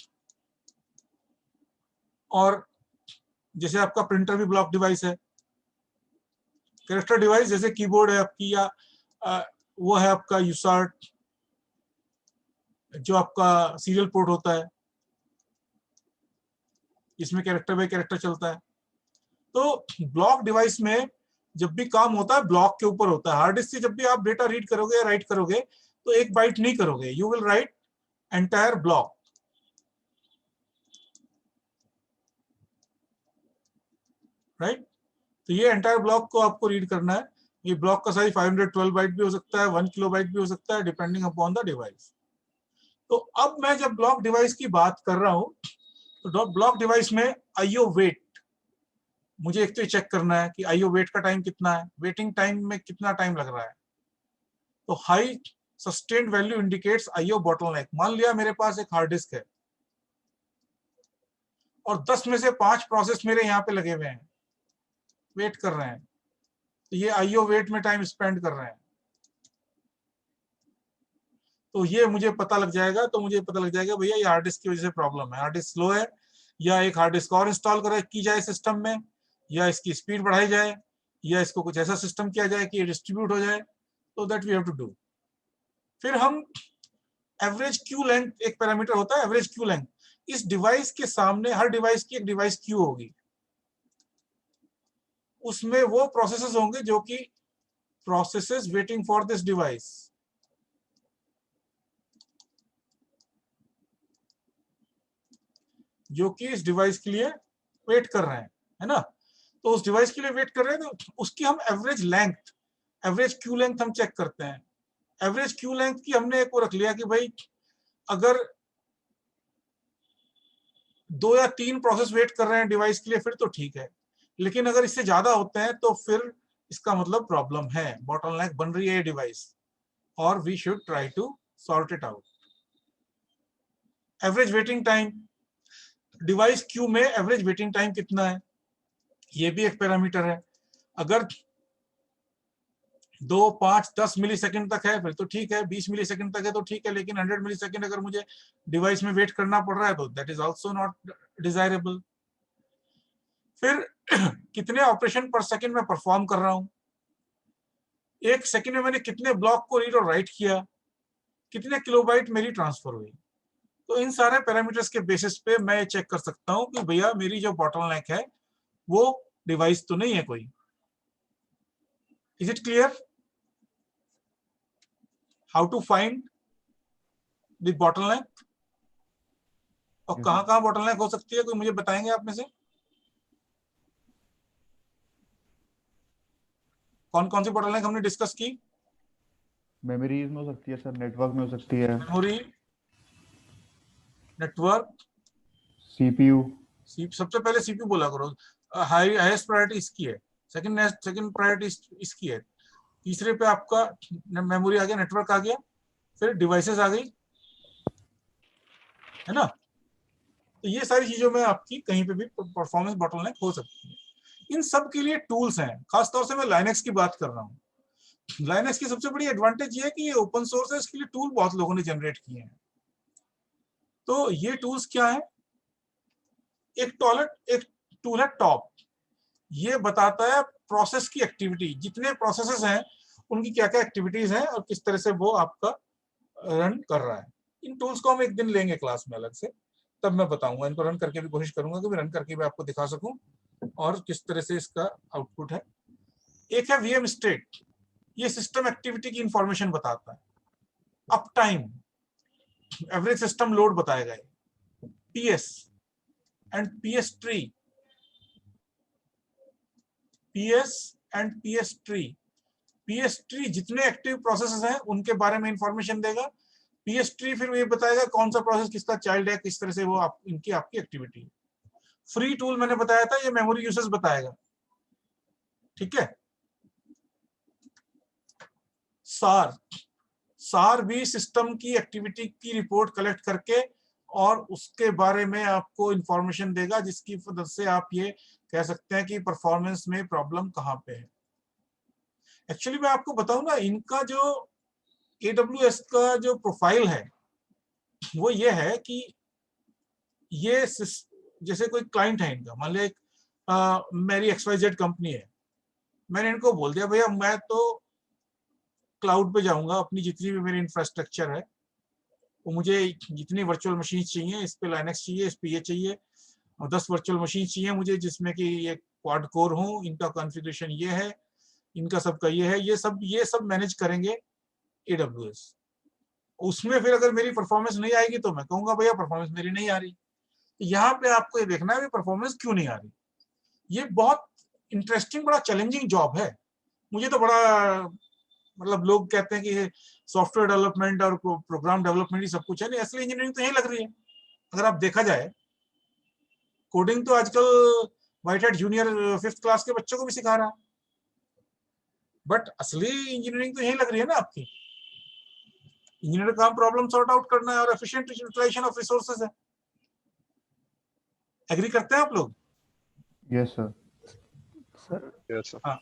और जैसे आपका प्रिंटर भी ब्लॉक डिवाइस है। कैरेक्टर डिवाइस जैसे कीबोर्ड है आपकी, या वो है आपका यूसार्ट जो आपका सीरियल पोर्ट होता है, इसमें कैरेक्टर बाय कैरेक्टर चलता है। तो ब्लॉक डिवाइस में जब भी काम होता है ब्लॉक के ऊपर होता है। हार्ड डिस्क से जब भी आप डेटा रीड करोगे या राइट करोगे तो एक बाइट नहीं करोगे, you will write entire block, right. तो ये एंटायर ब्लॉक को आपको रीड करना है। ये ब्लॉक का साइज 512 बाइट भी हो सकता है, 1 किलोबाइट भी हो सकता है, डिपेंडिंग अपॉन द डिवाइस। तो अब मैं जब ब्लॉक डिवाइस की बात कर रहा हूं तो ब्लॉक डिवाइस में आईओ वेट, मुझे एक तो ये चेक करना है कि आईओ वेट का टाइम कितना है, वेटिंग टाइम में कितना टाइम लग रहा है। तो high sustained value indicates IO bottleneck. मान लिया मेरे पास एक हार्ड डिस्क है और 10 में से 5 प्रोसेस मेरे यहाँ पे लगे हुए हैं, वेट कर रहे हैं, तो ये आईओ वेट में टाइम स्पेंड कर रहे हैं। तो ये मुझे पता लग जाएगा, भैया ये हार्ड डिस्क की वजह से प्रॉब्लम है, हार्ड डिस्क स्लो है, या एक हार्ड डिस्क और इंस्टॉल की जाए सिस्टम में, या इसकी स्पीड बढ़ाई जाए, या इसको कुछ ऐसा सिस्टम किया जाए कि ये डिस्ट्रीब्यूट हो जाए। तो that we have to do. फिर हम एवरेज क्यू लेंथ, एक पैरामीटर होता है एवरेज क्यू लेंथ। इस डिवाइस के सामने हर डिवाइस की एक डिवाइस क्यू होगी, उसमें वो प्रोसेसेस होंगे जो कि processes waiting for this device. जो कि इस डिवाइस के लिए वेट कर रहे हैं, है ना। तो उस डिवाइस के लिए वेट कर रहे हैं तो उसकी हम average length, average queue length हम चेक करते हैं। एवरेज क्यू लेंथ की हमने एक वो रख लिया कि भाई अगर 2 या 3 प्रोसेस वेट कर रहे हैं डिवाइस के लिए फिर तो ठीक है, लेकिन अगर इससे ज्यादा होते हैं तो फिर इसका मतलब प्रॉब्लम है, बॉटलनेक बन रही है ये डिवाइस, और we should try to sort it out. Average waiting time, device queue में एवरेज वेटिंग टाइम कितना है, ये भी एक पैरामीटर है। अगर 2, 5, 10 मिली सेकेंड तक है फिर तो ठीक है, 20 मिली सेकेंड तक है तो ठीक है, लेकिन 100 मिली सेकेंड अगर मुझे डिवाइस में वेट करना पड़ रहा है तो that is also not desirable. फिर कितने ऑपरेशन पर सेकेंड में परफॉर्म कर रहा हूं, एक सेकेंड में मैंने कितने ब्लॉक को रीड और राइट किया, कितने किलोबाइट मेरी ट्रांसफर हुई। तो इन सारे पैरामीटर्स के बेसिस पे मैं चेक कर सकता हूं कि भैया मेरी जो बॉटलनेक है वो डिवाइस तो नहीं है कोई। Is it clear how to find the bottleneck, और कहां कहां बॉटलनेक हो सकती है, कोई मुझे बताएंगे आप में से? कौन कौन सी बॉटलनेक हमने डिस्कस की? मेमोरीज में हो सकती है सर, नेटवर्क में हो सकती है, मेमोरी, नेटवर्क, सीपीयू। सबसे पहले सीपीयू बोला करो, हाईएस्ट प्रायोरिटी इसकी है, सेकंड प्रायोरिटी इसकी है, तीसरे पे आपका मेमोरी आ गया, नेटवर्क आ गया, फिर डिवाइसेस आ गई, है ना। तो ये सारी चीजों में आपकी कहीं पे भी परफॉर्मेंस बॉटलनेक हो सकती है। इन सब के लिए टूल्स हैं, खासतौर से मैं लाइनेक्स की बात कर रहा हूँ। लाइनेक्स की सबसे बड़ी एडवांटेज ये है कि ये ओपन सोर्स है, इसके लिए टूल बहुत लोगों ने जनरेट किए हैं। तो ये टूल्स क्या है? एक टूल है टॉप, ये बताता है प्रोसेस की एक्टिविटी, जितने प्रोसेसेस हैं उनकी क्या क्या एक्टिविटीज हैं और किस तरह से वो आपका रन कर रहा है। इन टूल्स को हम एक दिन लेंगे क्लास में अलग से, तब मैं बताऊंगा, इनको रन करके भी कोशिश करूंगा कि रन करके भी आपको दिखा सकूं और किस तरह से इसका आउटपुट है। एक है वीएम स्टेट, ये सिस्टम एक्टिविटी की इंफॉर्मेशन बताता है। Uptime, average system load बताएगा। PS and PS tree, PS and PS tree, PS tree जितने एक्टिव प्रोसेसेस हैं उनके बारे में इंफॉर्मेशन देगा। पीएस ट्री फिर ये बताएगा कौन सा प्रोसेस किसका चाइल्ड है, किस तरह से वो इनकी आपकी एक्टिविटी है। फ्री टूल मैंने बताया था, ये मेमोरी यूसेज बताएगा। ठीक है। सार, सार भी सिस्टम की एक्टिविटी की रिपोर्ट कलेक्ट करके और उसके बारे में आपको इंफॉर्मेशन देगा, जिसकी मदद से आप ये कह सकते हैं कि परफॉर्मेंस में प्रॉब्लम कहाँ पे है। एक्चुअली मैं आपको बताऊं ना, इनका जो AWS का जो प्रोफाइल है वो ये है कि ये जैसे कोई क्लाइंट है इनका, मान लो मेरी XYZ कंपनी है, मैंने इनको बोल दिया भैया मैं तो क्लाउड पे जाऊंगा, अपनी जितनी भी मेरी इंफ्रास्ट्रक्चर है वो मुझे जितनी वर्चुअल मशीन चाहिए, इस पे लाइनक्स चाहिए, इस पे ये चाहिए, और 10 वर्चुअल मशीन चाहिए मुझे जिसमें कि ये क्वाड कोर हो, इनका कॉन्फ़िगरेशन ये है, इनका सबका ये है, ये सब मैनेज करेंगे AWS। उसमें फिर अगर मेरी परफॉर्मेंस नहीं आएगी तो मैं कहूंगा भैया परफॉर्मेंस मेरी नहीं आ रही। यहाँ पे आपको ये देखना है परफॉर्मेंस क्यों नहीं आ रही। ये बहुत इंटरेस्टिंग, बड़ा चैलेंजिंग जॉब है। मुझे तो बड़ा मतलब लोग कहते हैं कि सॉफ्टवेयर डेवलपमेंट और प्रोग्राम डेवलपमेंट ही सब कुछ है, नहीं असली इंजीनियरिंग तो यही लग रही है। अगर आप देखा जाए, कोडिंग तो आजकल white hat junior 5th class के बच्चों को भी सिखा रहा है, बट असली इंजीनियरिंग तो यही लग रही है ना आपकी। इंजीनियर का काम प्रॉब्लम सॉर्ट आउट करना है और एफिशिएंट यूटिलाइजेशन ऑफ रिसोर्सेज है। एग्री करते हैं आप लोग? Yes sir. Sir Yes, sir. हाँ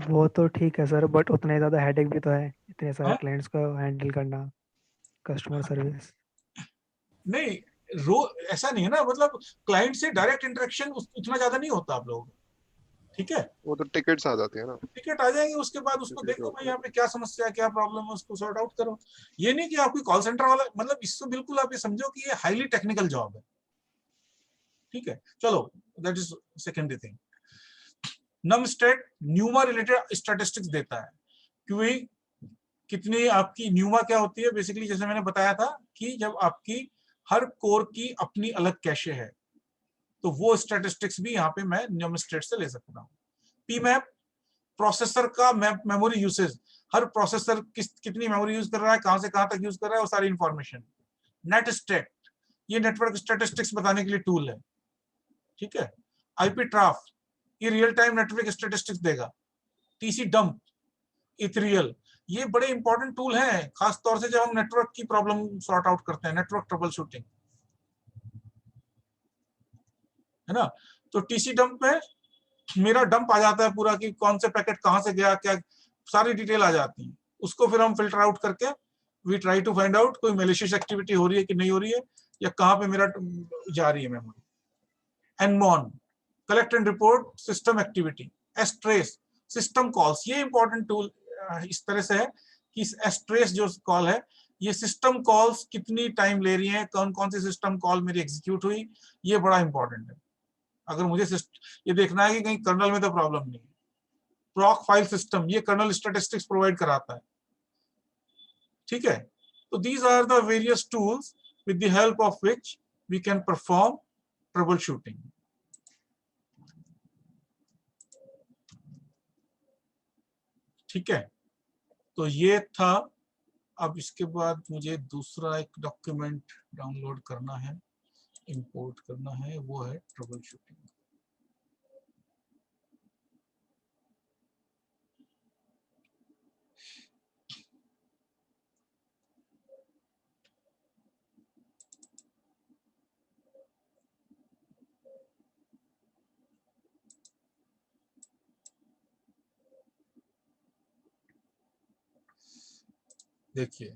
वो तो ठीक है सर, बट उतना ही ज़्यादा हेडेक भी तो है, इतने सारे हाँ? क्लाइंट्स को हैंडल करना, कस्टमर सर्विस। नहीं, ऐसा नहीं है ना, मतलब क्लाइंट से डायरेक्ट इंटरेक्शन उतना ज्यादा नहीं होता आप लोगों का। ठीक है, वो तो टिकट्स आ जाती है ना। टिकट आ जाएंगे, उसके बाद उसको टिकट देखो होता भाई है। यहाँ पे क्या समस्या है, क्या प्रॉब्लम है, उसको सॉर्ट आउट करो। ये नहीं कि आपकी कॉल सेंटर वाला, मतलब इसको बिल्कुल आप ये समझो कि ये हाईली टेक्निकल जॉब है। ठीक है, चलो that is secondary thing. Numastat NUMA related statistics देता है, क्योंकि कितनी आपकी न्यूमा क्या होती है बेसिकली, जैसे मैंने बताया था कि जब आपकी हर कोर की अपनी अलग कैशे है, तो वो स्टैटिस्टिक्स भी यहाँ पे मैं न्यूमस्टेट से ले सकता हूँ। पीमैप, प्रोसेसर का मेमोरी यूसेज, हर प्रोसेसर कितनी मेमोरी यूज कर रहा है, कहां से कहां तक यूज कर रहा है, वो सारी इंफॉर्मेशन। नेट स्टेट, ये नेटवर्क स्टैटिस्टिक्स बताने के लिए टूल है। ठीक है। आईपी ट्राफ, ये रियल टाइम नेटवर्क स्टैटिस्टिक्स देगा। टीसी डंप, इथरियल, ये बड़े इंपॉर्टेंट टूल हैं, खासतौर से जब हम नेटवर्क की प्रॉब्लम सॉर्ट आउट करते हैं, नेटवर्क ट्रबल शूटिंग, है ना। तो टीसी डंप में मेरा डंप आ जाता है पूरा कि कौन से पैकेट कहां से गया, क्या सारी डिटेल आ जाती है। उसको फिर हम फिल्टर आउट करके we try to find out कोई मैलिशियस एक्टिविटी हो रही है कि नहीं हो रही है, या कहां पे मेरा जा रही है memory. Nmon, collect and report system activity. Strace, system calls, ये इंपॉर्टेंट टूल इस तरह से है कि एस्ट्रेस जो कॉल है, ये सिस्टम कॉल्स कितनी टाइम ले रही है, कौन कौन सी सिस्टम कॉल मेरी एग्जीक्यूट हुई, ये बड़ा इंपॉर्टेंट है। अगर मुझे ये देखना है कि कहीं कर्नल में तो प्रॉब्लम नहीं है। प्रॉक फाइल सिस्टम, ये कर्नल स्टैटिस्टिक्स प्रोवाइड कराता है। ठीक है। तो these are the various tools with the help of which we can perform troubleshooting. ठीक है, तो ये था। अब इसके बाद मुझे दूसरा एक डॉक्यूमेंट डाउनलोड करना है, इंपोर्ट करना है, वो है ट्रबल शूटिंग। देखिए,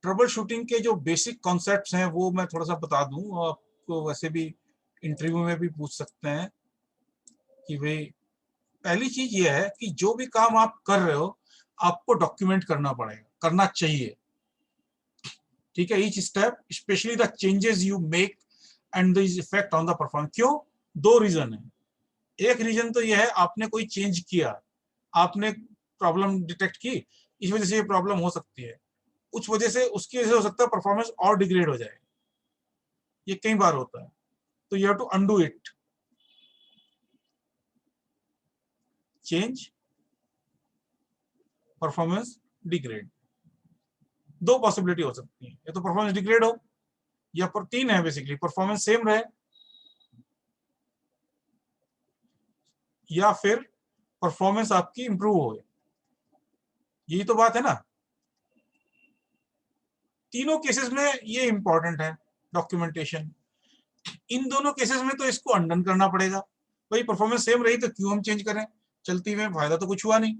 ट्रबल शूटिंग के जो बेसिक कॉन्सेप्ट्स हैं वो मैं थोड़ा सा बता दूं, आपको वैसे भी इंटरव्यू में भी पूछ सकते हैं कि भाई पहली चीज ये है कि जो भी काम आप कर रहे हो आपको डॉक्यूमेंट करना पड़ेगा, करना चाहिए, ठीक है। Each step, specially the changes you make and the effect on the performance. क्यों? दो रीजन है। एक रीजन तो यह है आपने कोई चेंज किया, आपने प्रॉब्लम डिटेक्ट की, इस वजह से ये प्रॉब्लम हो सकती है, उस वजह से उसकी वजह से हो सकता है परफॉर्मेंस और डिग्रेड हो जाए, ये कई बार होता है, तो you have to undo it. Change, performance degrade, दो पॉसिबिलिटी हो सकती है, या तो परफॉर्मेंस डिग्रेड हो, या पर तीन है बेसिकली, परफॉर्मेंस सेम रहे, या फिर परफॉर्मेंस आपकी इंप्रूव हो। यही तो बात है ना। तीनों केसेस में ये इंपॉर्टेंट है डॉक्यूमेंटेशन। इन दोनों केसेस में तो इसको अनडन करना पड़ेगा। भाई परफॉर्मेंस सेम रही तो क्यों हम चेंज करें, चलती में फायदा तो कुछ हुआ नहीं।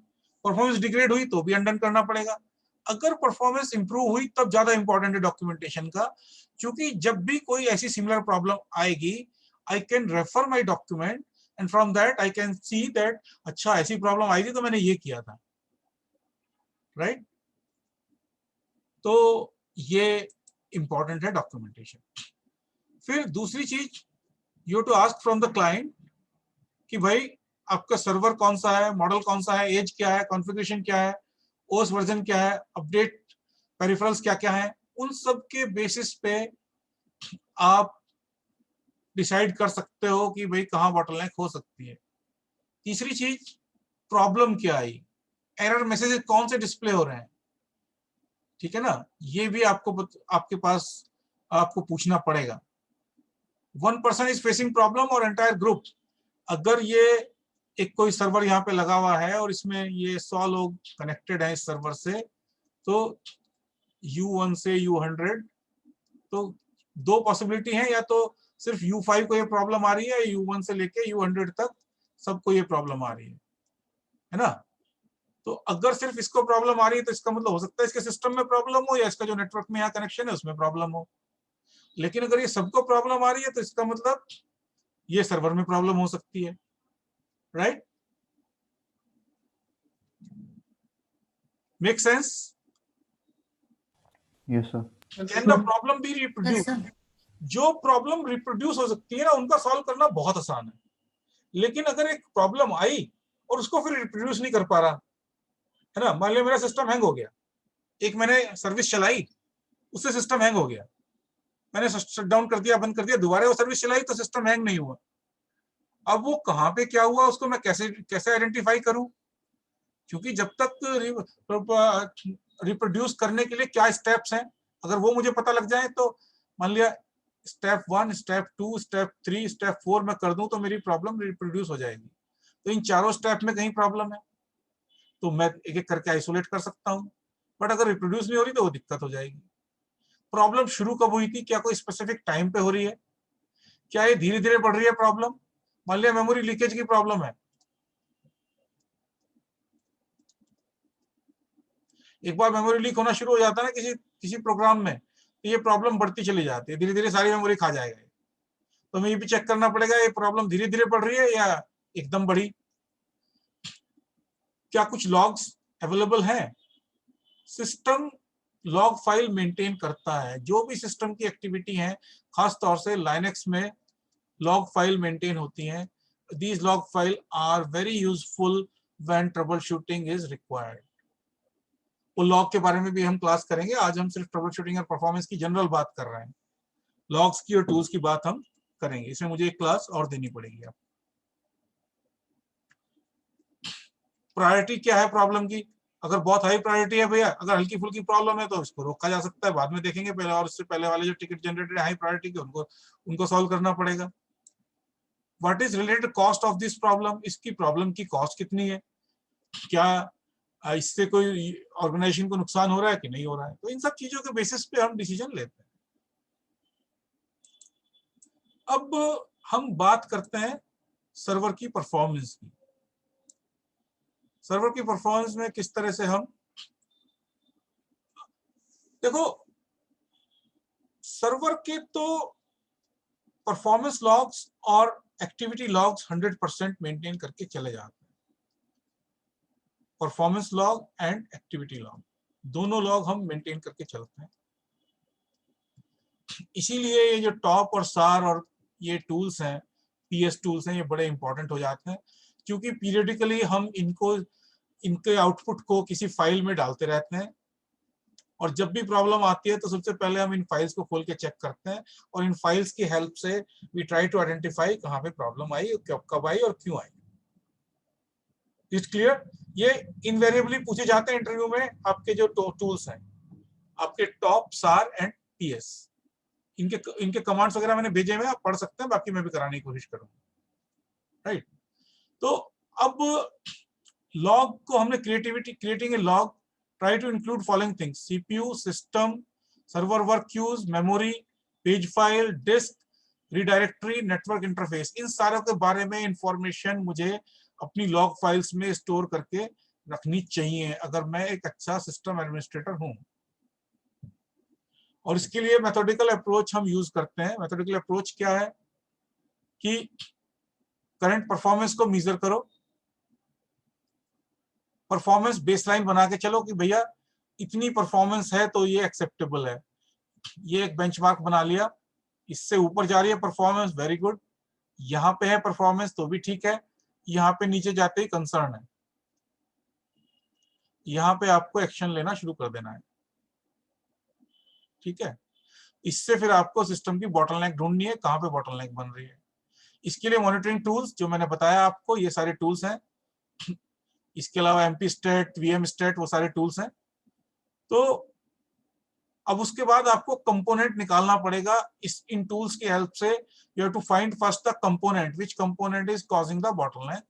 परफॉर्मेंस डिग्रेड हुई तो भी अनडन करना पड़ेगा। अगर परफॉर्मेंस इंप्रूव हुई तब ज्यादा इंपॉर्टेंट है डॉक्यूमेंटेशन का, क्योंकि जब भी कोई ऐसी सिमिलर प्रॉब्लम आएगी I can refer my document and from that I can see that अच्छा ऐसी प्रॉब्लम आई थी तो मैंने ये किया था, राइट। तो ये इंपॉर्टेंट है डॉक्यूमेंटेशन। फिर दूसरी चीज, you to ask from the client कि भाई आपका सर्वर कौन सा है, मॉडल कौन सा है, एज क्या है, कॉन्फ़िगरेशन क्या है, ओएस वर्जन क्या है, अपडेट पेरिफेरल्स क्या क्या है। उन सब के बेसिस पे आप डिसाइड कर सकते हो कि भाई कहाँ बॉटलनेक हो सकती है। तीसरी चीज, प्रॉब्लम क्या आई, एरर मैसेजेस कौन से डिस्प्ले हो रहे हैं, ठीक है ना, ये भी आपके पास आपको पूछना पड़ेगा। One person is facing problem और एंटायर ग्रुप, अगर ये एक कोई सर्वर यहाँ पे लगा हुआ है और इसमें ये 100 लोग कनेक्टेड हैं इस सर्वर से, तो U1 से U100, तो दो पॉसिबिलिटी है, या तो सिर्फ U5 को ये प्रॉब्लम आ रही है, U1 से लेके U100 तक सबको ये प्रॉब्लम आ रही है ना। तो अगर सिर्फ इसको प्रॉब्लम आ रही है तो इसका मतलब हो सकता है इसके सिस्टम में प्रॉब्लम हो या इसका जो नेटवर्क में यहाँ कनेक्शन है उसमें प्रॉब्लम हो। लेकिन अगर ये सबको प्रॉब्लम आ रही है तो इसका मतलब ये सर्वर में प्रॉब्लम हो सकती है, right. Make sense? Yes sir. Can the problem be Yes, reproduce? sir. जो प्रॉब्लम रिप्रोड्यूस हो सकती है ना उनका सॉल्व करना बहुत आसान है, लेकिन अगर एक प्रॉब्लम आई और उसको फिर रिप्रोड्यूस नहीं कर पा रहा है ना, मान लिया मेरा सिस्टम हैंग हो गया, एक मैंने सर्विस चलाई उससे सिस्टम हैंग हो गया, मैंने शट डाउन कर दिया, बंद कर दिया, दोबारा वो सर्विस चलाई तो सिस्टम हैंग नहीं हुआ। अब वो कहाँ पे क्या हुआ उसको मैं कैसे कैसे आइडेंटिफाई करूं, क्योंकि जब तक रिप्रोड्यूस करने के लिए क्या स्टेप्स हैं अगर वो मुझे पता लग जाए, तो मान लिया स्टेप 1, स्टेप 2, स्टेप 3, स्टेप 4 मैं कर दूं तो मेरी प्रॉब्लम रिप्रोड्यूस हो जाएगी। तो इन चारों स्टेप में कहीं प्रॉब्लम है तो मैं एक एक करके आइसोलेट कर सकता हूं, बट अगर रिप्रोड्यूस नहीं हो रही तो वो दिक्कत हो जाएगी। प्रॉब्लम शुरू कब हुई थी, क्या कोई स्पेसिफिक टाइम पे हो रही है, क्या ये धीरे धीरे बढ़ रही है प्रॉब्लम। मान लिया मेमोरी लीकेज की प्रॉब्लम है, एक बार मेमोरी लीक होना शुरू हो जाता है ना किसी किसी प्रोग्राम में, तो ये प्रॉब्लम बढ़ती चली जाती है, धीरे धीरे सारी मेमोरी खा जाएगा। तो हमें ये भी चेक करना पड़ेगा ये प्रॉब्लम धीरे धीरे बढ़ रही है या एकदम बढ़ी। क्या कुछ लॉग्स अवेलेबल हैं? सिस्टम लॉग फाइल मेंटेन करता है, जो भी सिस्टम की एक्टिविटी है, खास तौर से लाइनेक्स में लॉग फाइल मेंटेन होती हैं। These log file are very useful when troubleshooting is required. वो लॉग के बारे में भी हम क्लास करेंगे, आज हम सिर्फ ट्रबल शूटिंग और परफॉर्मेंस की जनरल बात कर रहे हैं, लॉग्स की और टूल्स की बात हम करेंगे, इसमें मुझे एक क्लास और देनी पड़ेगी। आप प्रायोरिटी क्या है प्रॉब्लम की, अगर बहुत हाई प्रायोरिटी है भैया, अगर हल्की फुल्की प्रॉब्लम है तो इसको रोका जा सकता है, बाद में देखेंगे पहले, और इससे पहले वाले जो टिकट जनरेटेड हाई प्रायोरिटी के उनको सॉल्व करना पड़ेगा। What is related cost of this problem, इसकी प्रॉब्लम की कॉस्ट कितनी है, क्या इससे कोई ऑर्गेनाइजेशन को नुकसान हो रहा है कि नहीं हो रहा है। तो इन सब चीजों के बेसिस पे हम डिसीजन लेते हैं। अब हम बात करते हैं सर्वर की परफॉर्मेंस की। सर्वर की परफॉर्मेंस में किस तरह से हम, देखो सर्वर के तो परफॉर्मेंस लॉग्स और एक्टिविटी लॉग्स 100% मेंटेन करके चले जाते हैं। Performance log and activity log दोनों लॉग हम मेंटेन करके चलते हैं। इसीलिए ये जो टॉप और सार और ये टूल्स हैं, पीएस टूल्स हैं, ये बड़े इंपॉर्टेंट हो जाते हैं, क्योंकि पीरियडिकली हम इनके आउटपुट को किसी फाइल में डालते रहते हैं, और जब भी प्रॉब्लम आती है तो सबसे पहले हम इन फाइल्स को खोल के चेक करते हैं, और इन फाइल्स की हेल्प से वी ट्राई टू आइडेंटिफाई कहाँ पे प्रॉब्लम आई, कब आई और क्यों आई। It's clear? ये इनवेरिएबली पूछे जाते हैं इंटरव्यू में। आपके जो टूल्स हैं, आपके टॉप, सार एंड पीएस, इनके कमांड्स वगैरह मैंने भेजे हुए, आप पढ़ सकते हैं, बाकी मैं भी कराने की कोशिश करूंगा। राइट? तो अब लॉग को हमने creating a log, try to include following things: CPU, system, server work queues, memory, page file, disk, redirectory, network interface। इन सारों के बारे में इंफॉर्मेशन मुझे अपनी लॉग फाइल्स में स्टोर करके रखनी चाहिए अगर मैं एक अच्छा सिस्टम एडमिनिस्ट्रेटर हूं। और इसके लिए मेथोडिकल अप्रोच हम यूज करते हैं। मेथोडिकल अप्रोच क्या है कि करंट परफॉर्मेंस को मेजर करो, परफॉर्मेंस बेसलाइन बना के चलो कि भैया इतनी परफॉर्मेंस है तो ये एक्सेप्टेबल है, ये एक बेंचमार्क बना लिया, इससे ऊपर जा रही है परफॉर्मेंस, वेरी गुड, यहाँ पे है परफॉर्मेंस तो भी ठीक है, यहाँ पे नीचे जाते ही कंसर्न है, यहाँ पे आपको एक्शन लेना शुरू कर देना है। ठीक है? इससे फिर आपको सिस्टम की बॉटलनेक ढूंढनी है, कहाँ पे बॉटलनेक बन रही है। इसके लिए मॉनिटरिंग टूल्स जो मैंने बताया आपको, ये सारे टूल्स हैं। इसके अलावा MP स्टेट, VM स्टेट, वो सारे टूल्स हैं। तो अब उसके बाद आपको कंपोनेंट निकालना पड़ेगा इन टूल्स की हेल्प से। You have to find first the component, which component is causing the bottleneck.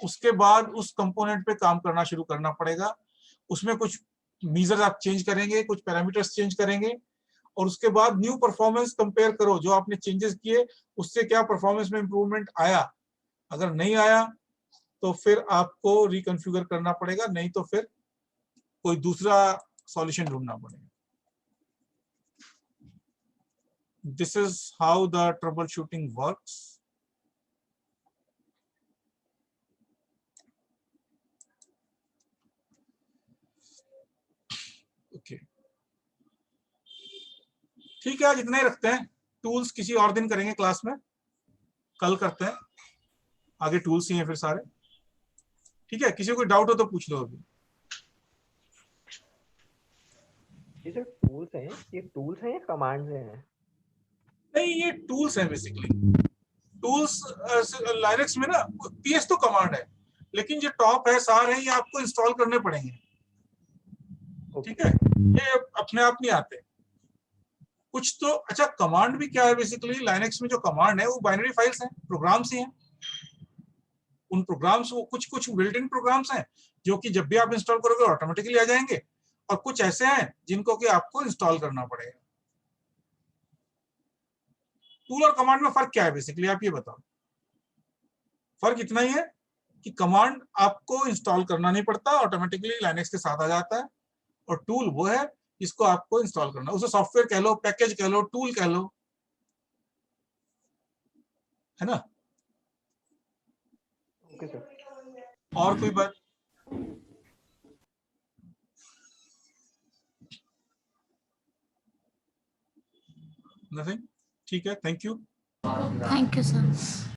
उसके बाद उस कंपोनेंट पे काम करना शुरू करना पड़ेगा। उसमें कुछ मीजर्स आप चेंज करेंगे, कुछ पैरामीटर्स चेंज करेंगे, और उसके बाद न्यू परफॉर्मेंस कंपेयर करो, जो आपने चेंजेस किए उससे क्या परफॉर्मेंस में इंप्रूवमेंट आया। अगर नहीं आया तो फिर आपको रिकॉन्फ़िगर करना पड़ेगा, नहीं तो फिर कोई दूसरा सॉल्यूशन ढूंढना पड़ेगा। This is how the trouble shooting works. Okay, ठीक है, आज इतना ही रखते हैं। टूल्स किसी और दिन करेंगे क्लास में, कल करते हैं, आगे टूल्स ही हैं फिर सारे। ठीक है? किसी को कोई डाउट हो तो पूछ लो अभी। ये जो टूल्स हैं, ये टूल्स हैं या कमांड्स हैं? नहीं, ये टूल्स हैं बेसिकली। टूल्स लाइनक्स में ना, पीएस तो कमांड है, लेकिन जो टॉप है, सार है, ये आपको इंस्टॉल करने पड़ेंगे। ठीक है? ये अपने आप नहीं आते कुछ तो। अच्छा, कमांड भी क्या है बेसिकली? लाइनक्स में जो कमांड है वो बाइनरी फाइल्स हैं, प्रोग्राम्स ही हैं। उन प्रोग्राम्स, वो कुछ बिल्ट इन प्रोग्राम्स हैं जो कि जब भी आप इंस्टॉल करोगे ऑटोमेटिकली आ जाएंगे, और कुछ ऐसे हैं जिनको कि आपको इंस्टॉल करना पड़ेगा। टूल और कमांड में फर्क क्या है बेसिकली, आप ये बताओ। फर्क इतना ही है कि कमांड आपको इंस्टॉल करना नहीं पड़ता, ऑटोमेटिकली लाइनक्स के साथ आ जाता है, और टूल वो है जिसको आपको इंस्टॉल करना। उसे सॉफ्टवेयर कह लो, पैकेज कह लो, टूल कह लो, है ना? Okay sir. और कोई बात? नथिंग? ठीक है, thank you. Thank you, sir.